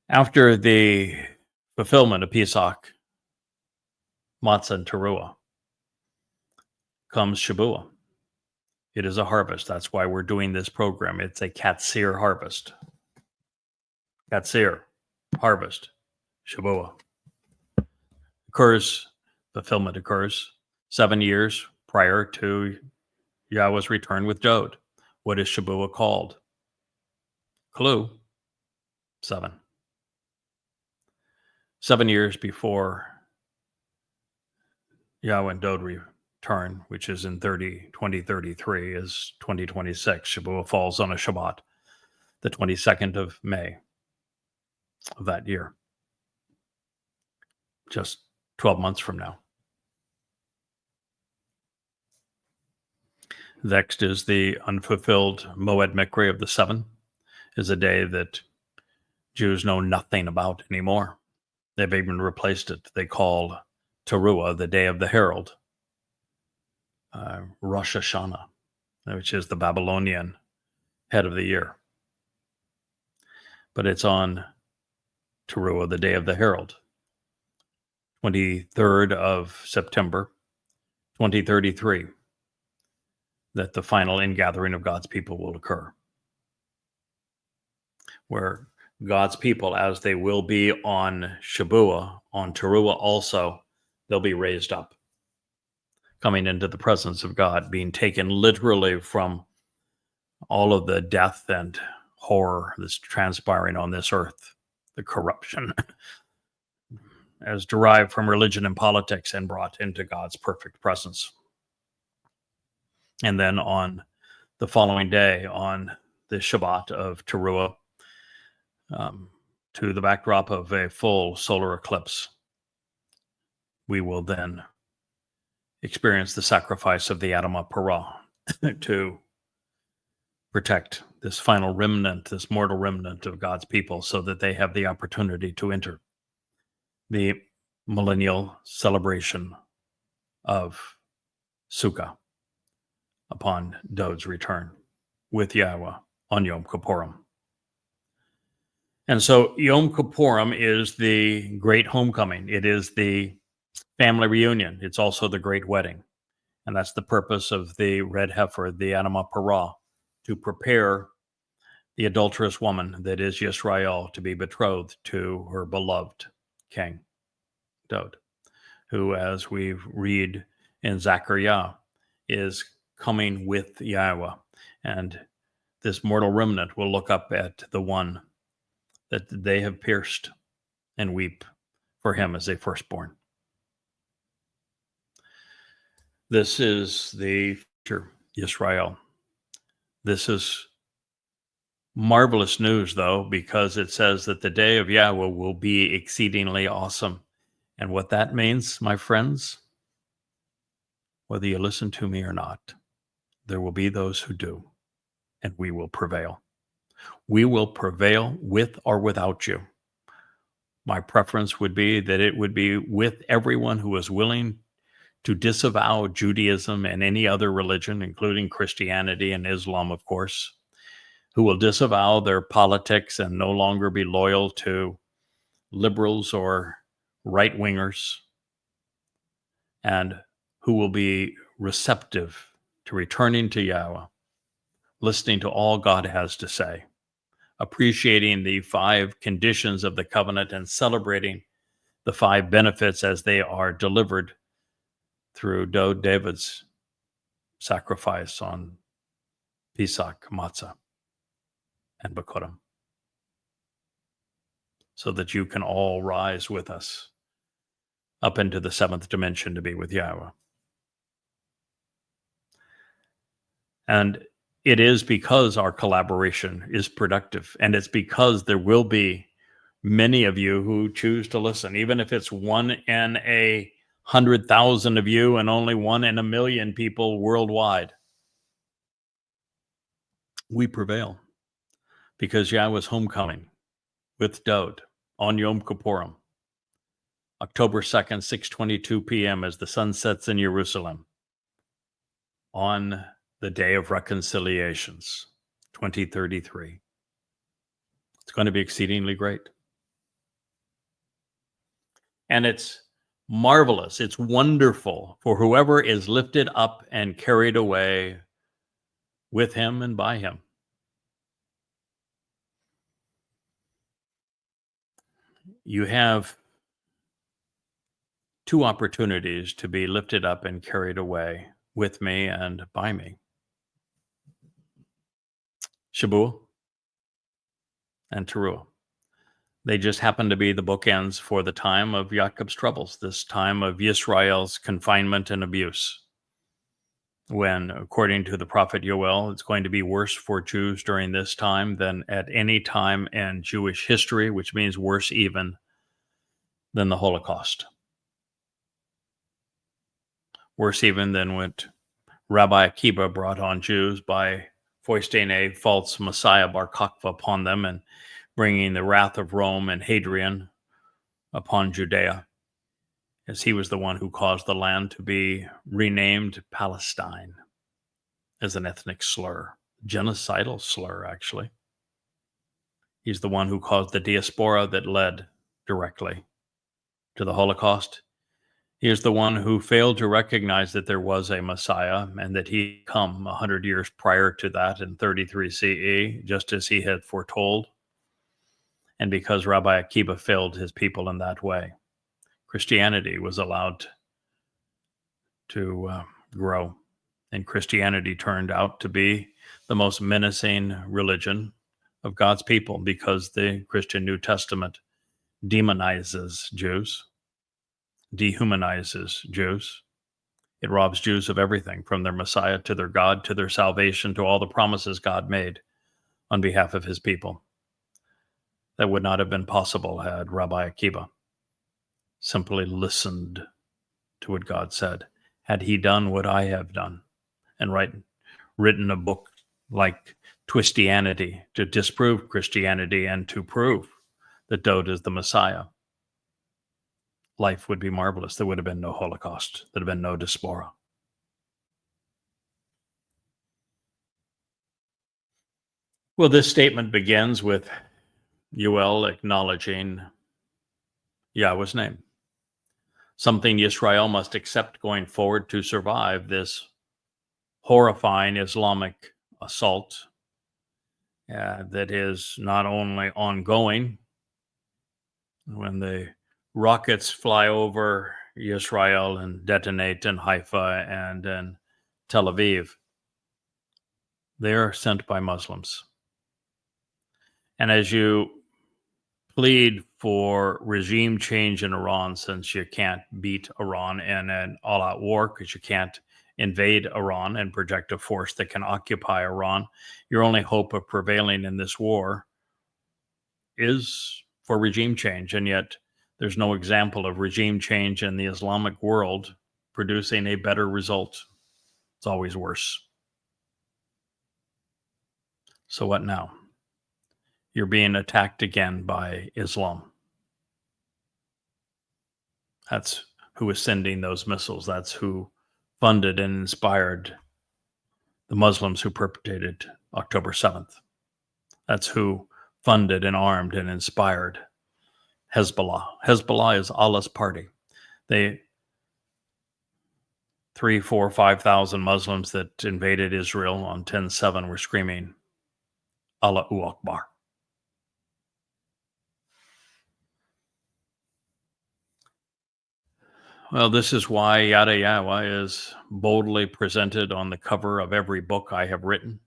A: After the fulfillment of Pesach, Matzah, and Towrah, comes Shabuah. It is a harvest. That's why we're doing this program. It's a Qatsyr harvest. Qatsyr, harvest, Shabuah. Fulfillment occurs 7 years prior to Yahweh's return with Dod. What is Shabuah called? Clue, 7. 7 years before Yahweh and Dod return, which is in 2033, is 2026. Shabuah falls on a Shabbat, the 22nd of May of that year. Just 12 months from now. Next is the unfulfilled Moed Mikre of the 7, is a day that Jews know nothing about anymore. They've even replaced it. They call Teruah the Day of the Herald. Rosh Hashanah, which is the Babylonian head of the year. But it's on Towrah, the day of the herald, 23rd of September, 2033, that the final ingathering of God's people will occur, where God's people, as they will be on Shabuah, on Towrah also, they'll be raised up, coming into the presence of God, being taken literally from all of the death and horror that's transpiring on this earth, the corruption as derived from religion and politics, and brought into God's perfect presence. And then on the following day, on the Shabat of Towrah, to the backdrop of a full solar eclipse, we will then experience the sacrifice of the Adamah Parah to protect this final remnant, this mortal remnant of God's people, so that they have the opportunity to enter the millennial celebration of Sukkah upon Dod's return with Yahowah on Yom Kippurim. And so Yom Kippurim is the great homecoming. It is the family reunion. It's also the great wedding. And that's the purpose of the red heifer, the Adamah Parah, to prepare the adulterous woman that is Yisrael to be betrothed to her beloved king, Dod, who, as we read in Zechariah, is coming with Yahowah. And this mortal remnant will look up at the one that they have pierced and weep for him as a firstborn. This is the future Yisrael. This is marvelous news, though, because it says that the day of Yahowah will be exceedingly awesome. And what that means, my friends, whether you listen to me or not, there will be those who do, and we will prevail. We will prevail with or without you. My preference would be that it would be with everyone who is willing to disavow Judaism and any other religion, including Christianity and Islam, of course, who will disavow their politics and no longer be loyal to liberals or right-wingers, and who will be receptive to returning to Yahowah, listening to all God has to say, appreciating the 5 conditions of the covenant, and celebrating the 5 benefits as they are delivered through David's sacrifice on Pesach, Matzah, and Bikurim, so that you can all rise with us up into the 7th dimension to be with Yahowah. And it is because our collaboration is productive, and it's because there will be many of you who choose to listen, even if it's 1 in 100,000 of you and only 1 in 1,000,000 people worldwide. We prevail because Yahowah's homecoming with Dod on Yom Kippurim, October 2nd, 6:22 p.m. as the sun sets in Jerusalem on the Day of Reconciliations, 2033. It's going to be exceedingly great. And it's marvelous. It's wonderful for whoever is lifted up and carried away with him and by him. You have 2 opportunities to be lifted up and carried away with me and by me: Shabuah and Towrah. They just happen to be the bookends for the time of Yaakov's troubles, this time of Yisrael's confinement and abuse, when, according to the prophet Yoel, it's going to be worse for Jews during this time than at any time in Jewish history, which means worse even than the Holocaust. Worse even than what Rabbi Akiba brought on Jews by foisting a false Messiah Bar Kokhba upon them and bringing the wrath of Rome and Hadrian upon Judea as he was the one who caused the land to be renamed Palestine as an ethnic slur, genocidal slur, actually. He's the one who caused the diaspora that led directly to the Holocaust. He is the one who failed to recognize that there was a Messiah and that he had come 100 years prior to that in 33 CE, just as he had foretold. And because Rabbi Akiba failed his people in that way, Christianity was allowed to grow. And Christianity turned out to be the most menacing religion of God's people, because the Christian New Testament demonizes Jews, dehumanizes Jews. It robs Jews of everything, from their Messiah to their God to their salvation to all the promises God made on behalf of his people. That would not have been possible had Rabbi Akiba simply listened to what God said. Had he done what I have done and written a book like Twistianity to disprove Christianity and to prove that Dowd is the Messiah, life would be marvelous. There would have been no Holocaust. There would have been no diaspora. Well, this statement begins with Yoel acknowledging Yahweh's name, something Israel must accept going forward to survive this horrifying Islamic assault that is not only ongoing when the rockets fly over Israel and detonate in Haifa and in Tel Aviv. They are sent by Muslims. And as you plead for regime change in Iran, since you can't beat Iran in an all-out war because you can't invade Iran and project a force that can occupy Iran, your only hope of prevailing in this war is for regime change. And yet there's no example of regime change in the Islamic world producing a better result. It's always worse. So what now? You're being attacked again by Islam. That's who is sending those missiles. That's who funded and inspired the Muslims who perpetrated October 7th. That's who funded and armed and inspired Hezbollah. Hezbollah is Allah's party. They 3, 4, 5,000 Muslims that invaded Israel on 10/7 were screaming, Allahu Akbar. Well, this is why Yada Yahowah is boldly presented on the cover of every book I have written,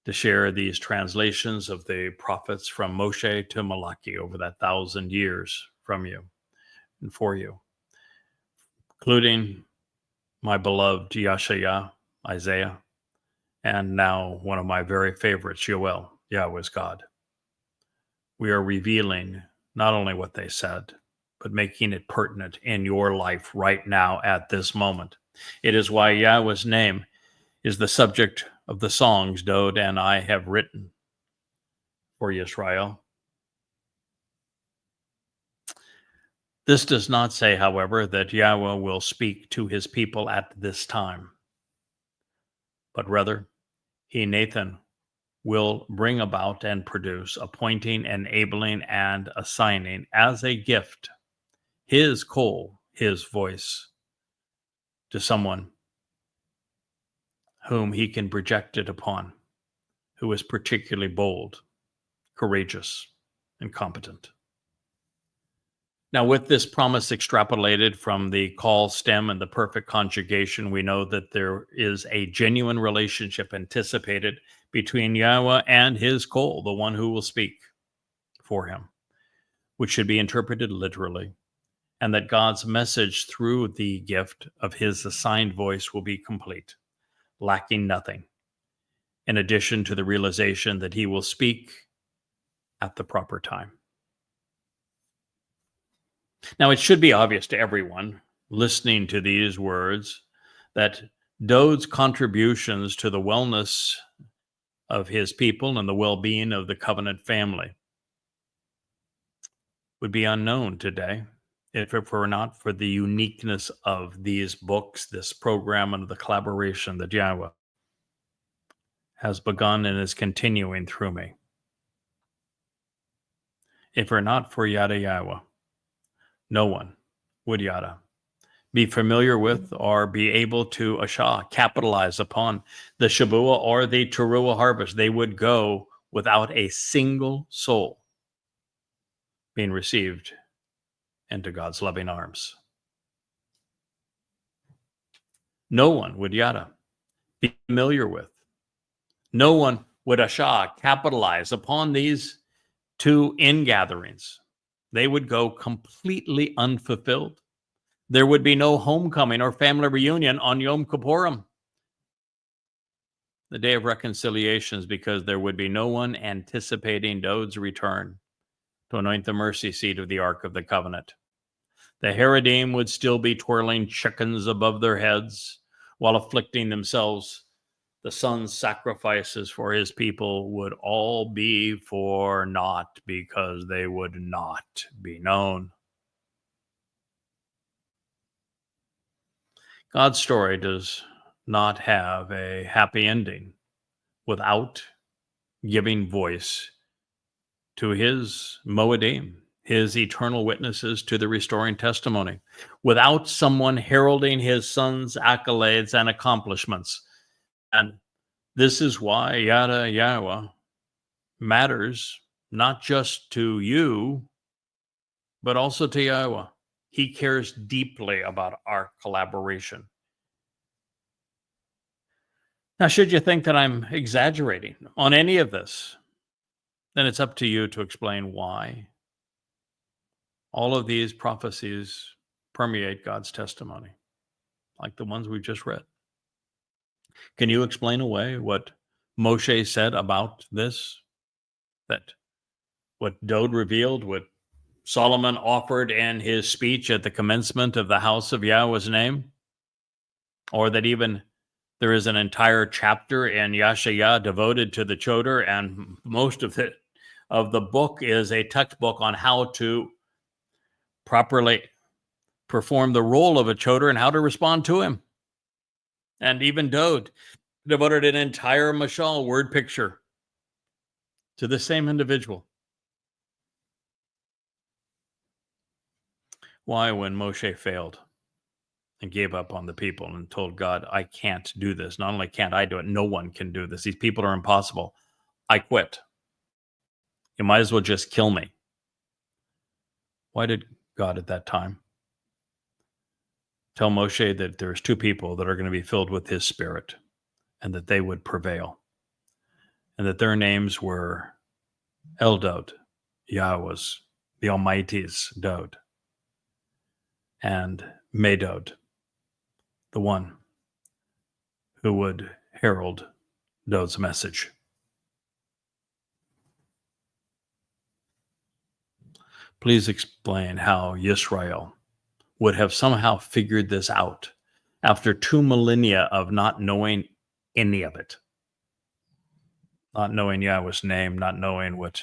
A: to share these translations of the prophets from Moshe to Malachi over that 1,000 years from you and for you, including my beloved Yeshaya, Isaiah, and now one of my very favorites, Yoel, Yahweh's God. We are revealing not only what they said, but making it pertinent in your life right now at this moment. It is why Yahweh's name is the subject of the songs Dowd and I have written for Israel. This does not say, however, that Yahweh will speak to his people at this time, but rather, he, Nathan, will bring about and produce, appointing, enabling, and assigning as a gift his call, his voice, to someone whom he can project it upon, who is particularly bold, courageous, and competent. Now, with this promise extrapolated from the call stem and the perfect conjugation, we know that there is a genuine relationship anticipated between Yahweh and his call, the one who will speak for him, which should be interpreted literally, and that God's message through the gift of his assigned voice will be complete, lacking nothing, in addition to the realization that he will speak at the proper time. Now, it should be obvious to everyone listening to these words that Dowd's contributions to the wellness of his people and the well-being of the covenant family would be unknown today If it were not for the uniqueness of these books, this program, and the collaboration that Yahweh has begun and is continuing through me. If it were not for Yada Yahowah, no one would Yada be familiar with or be able to capitalize upon the Shabuah or the Towrah harvest. They would go without a single soul being received into God's loving arms. No one would Yada be familiar with. No one would capitalize upon these two ingatherings. They would go completely unfulfilled. There would be no homecoming or family reunion on Yom Kippurim, the day of reconciliations, because there would be no one anticipating Dod's return to anoint the mercy seat of the Ark of the Covenant. The Haredim would still be twirling chickens above their heads while afflicting themselves. The son's sacrifices for his people would all be for naught, because they would not be known. God's story does not have a happy ending without giving voice to his Moedim, his eternal witnesses to the restoring testimony, without someone heralding his son's accolades and accomplishments. And this is why Yada Yahowah matters not just to you, but also to Yahweh. He cares deeply about our collaboration. Now, should you think that I'm exaggerating on any of this, then it's up to you to explain why all of these prophecies permeate God's testimony, like the ones we've just read. Can you explain away what Moshe said about this? That what Dod revealed, what Solomon offered in his speech at the commencement of the house of Yahweh's name? Or that even there is an entire chapter in Yashayah devoted to the Choder, and most of the book is a textbook on how to properly perform the role of a Choder and how to respond to him. And even Dod devoted an entire mashal, word picture, to the same individual. Why, when Moshe failed and gave up on the people and told God, I can't do this. Not only can't I do it, no one can do this. These people are impossible. I quit. You might as well just kill me. Why did God at that time tell Moshe that there's two people that are going to be filled with his spirit and that they would prevail, and that their names were Eldod, Yahweh's, the Almighty's Dod, and Medod, the one who would herald Dod's message? Please explain how Yisrael would have somehow figured this out after 2 millennia of not knowing any of it. Not knowing Yahweh's name, not knowing what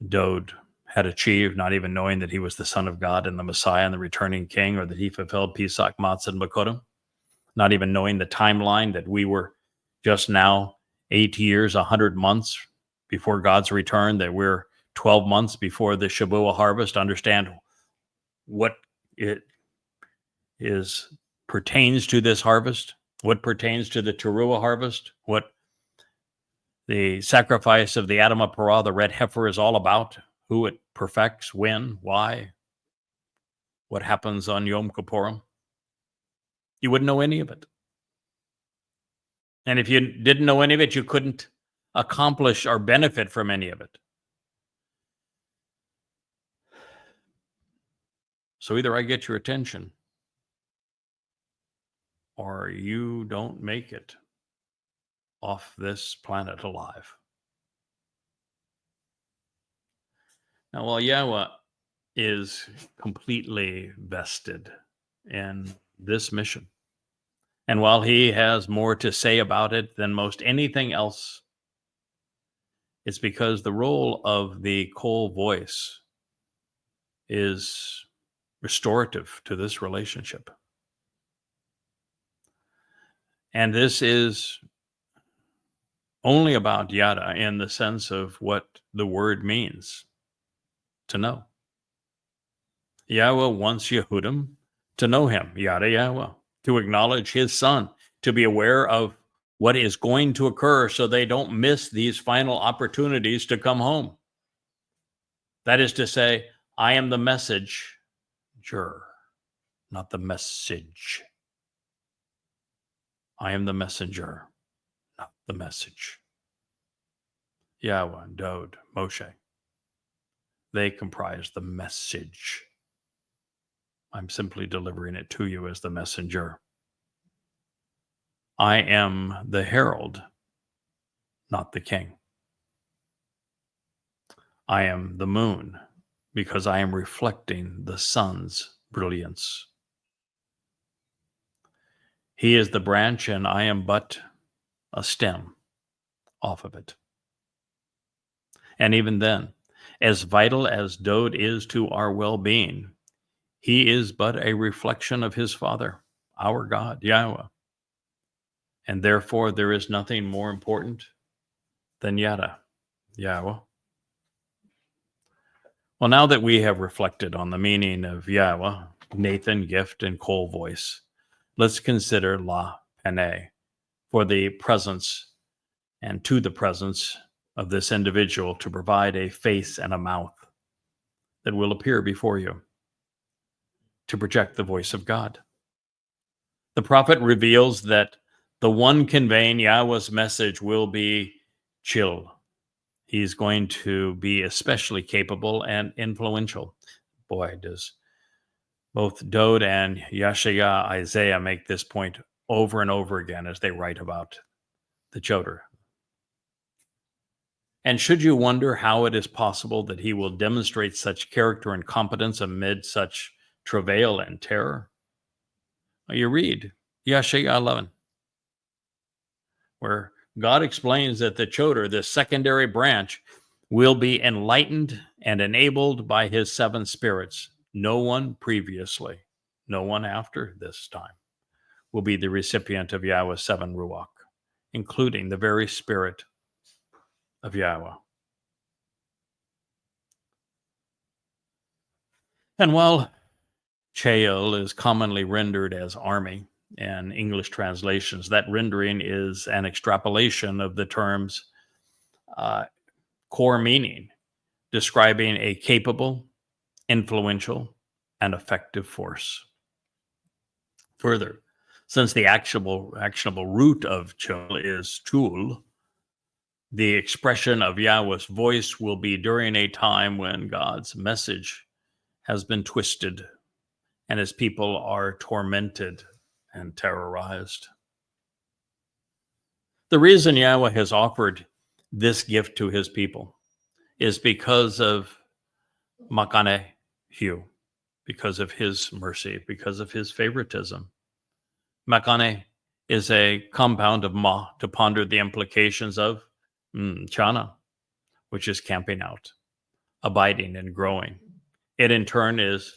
A: Dod had achieved, not even knowing that he was the Son of God and the Messiah and the returning King, or that he fulfilled Pesach, Matzah, and Makodim. Not even knowing the timeline that we were just now 8 years, 100 months before God's return, that we're 12 months before the Shabuah harvest. Understand what it is pertains to this harvest, what pertains to the Towrah harvest, what the sacrifice of the Adam of Parah, the red heifer, is all about, who it perfects, when, why, what happens on Yom Kippurim. You wouldn't know any of it. And if you didn't know any of it, you couldn't accomplish or benefit from any of it. So either I get your attention or you don't make it off this planet alive. Now, while Yahweh is completely vested in this mission, and while he has more to say about it than most anything else, it's because the role of the Kol voice is restorative to this relationship. And this is only about Yada in the sense of what the word means, to know. Yahweh wants Yehudim to know him, Yada Yahowah, to acknowledge his son, to be aware of what is going to occur so they don't miss these final opportunities to come home. That is to say, I am the messenger, not the message. I am the messenger, not the message. Yahweh, Dod, Moshe, they comprise the message. I'm simply delivering it to you as the messenger. I am the herald, not the king. I am the moon because I am reflecting the sun's brilliance. He is the branch and I am but a stem off of it. And even then, as vital as Dod is to our well-being, he is but a reflection of his Father, our God, Yahweh. And therefore, there is nothing more important than Yada, Yahweh. Well, now that we have reflected on the meaning of Yahweh, Nathan, gift, and Kol, voice, let's consider La Pene, for the presence and to the presence of this individual to provide a face and a mouth that will appear before you to project the voice of God. The prophet reveals that the one conveying Yahweh's message will be Chil. He's going to be especially capable and influential. Boy, does both Dod and Yeshaya Isaiah make this point over and over again as they write about the Choder. And should you wonder how it is possible that he will demonstrate such character and competence amid such travail and terror, you read Yeshaya 11, where God explains that the Choder, this secondary branch, will be enlightened and enabled by his seven spirits. No one previously, no one after this time, will be the recipient of Yahweh's seven Ruach, including the very spirit of Yahweh. And while Chael is commonly rendered as army in English translations, that rendering is an extrapolation of the term's core meaning, describing a capable, influential, and effective force. Further, since the actionable root of Chul is Chul, the expression of Yahweh's voice will be during a time when God's message has been twisted and his people are tormented and terrorized. The reason Yahweh has offered this gift to his people is because of Makane-hu, because of his mercy, because of his favoritism. Makane is a compound of ma, to ponder the implications of chana, which is camping out, abiding and growing. It in turn is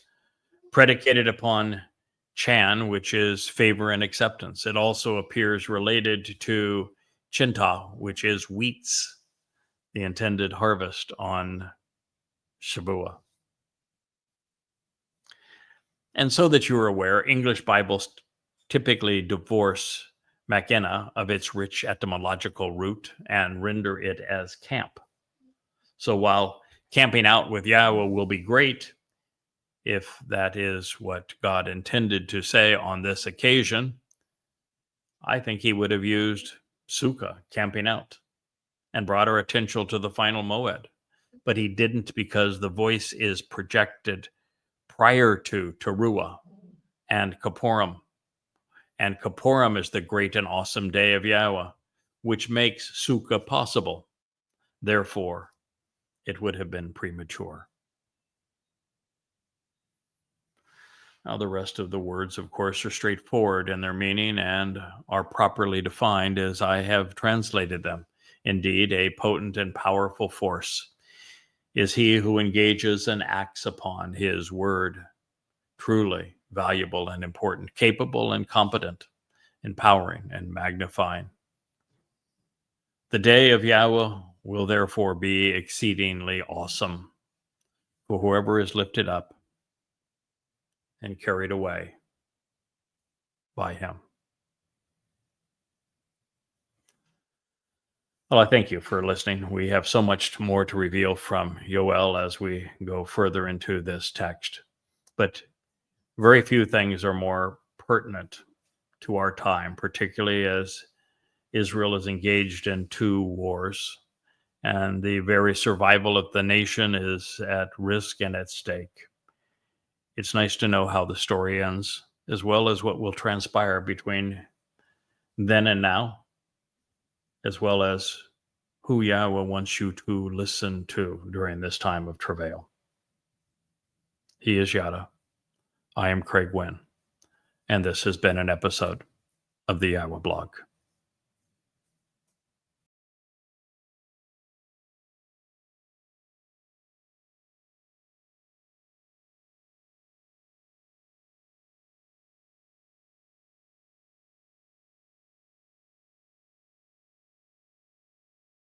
A: predicated upon chan, which is favor and acceptance. It also appears related to chinta, which is wheats, the intended harvest on Shabuah. And so that you're aware, English Bibles typically divorce Makena of its rich etymological root and render it as camp. So while camping out with Yahweh will be great, if that is what God intended to say on this occasion, I think he would have used Sukkah, camping out, and brought our attention to the final Moed. But he didn't, because the voice is projected prior to Teruah and Kippurim. And Kippurim is the great and awesome day of Yahweh, which makes Sukkah possible. Therefore, it would have been premature. Now, the rest of the words, of course, are straightforward in their meaning and are properly defined as I have translated them. Indeed, a potent and powerful force is he who engages and acts upon his word. truly valuable and important, capable and competent, empowering and magnifying. The day of Yahweh will therefore be exceedingly awesome for whoever is lifted up and carried away by him. Well, I thank you for listening. We have so much more to reveal from Yoel as we go further into this text, but very few things are more pertinent to our time, particularly as Israel is engaged in two wars, and the very survival of the nation is at risk and at stake. It's nice to know how the story ends, as well as what will transpire between then and now, as well as who Yahweh wants you to listen to during this time of travail. He is Yada. I am Craig Winn, and this has been an episode of the YAHOWAH blog.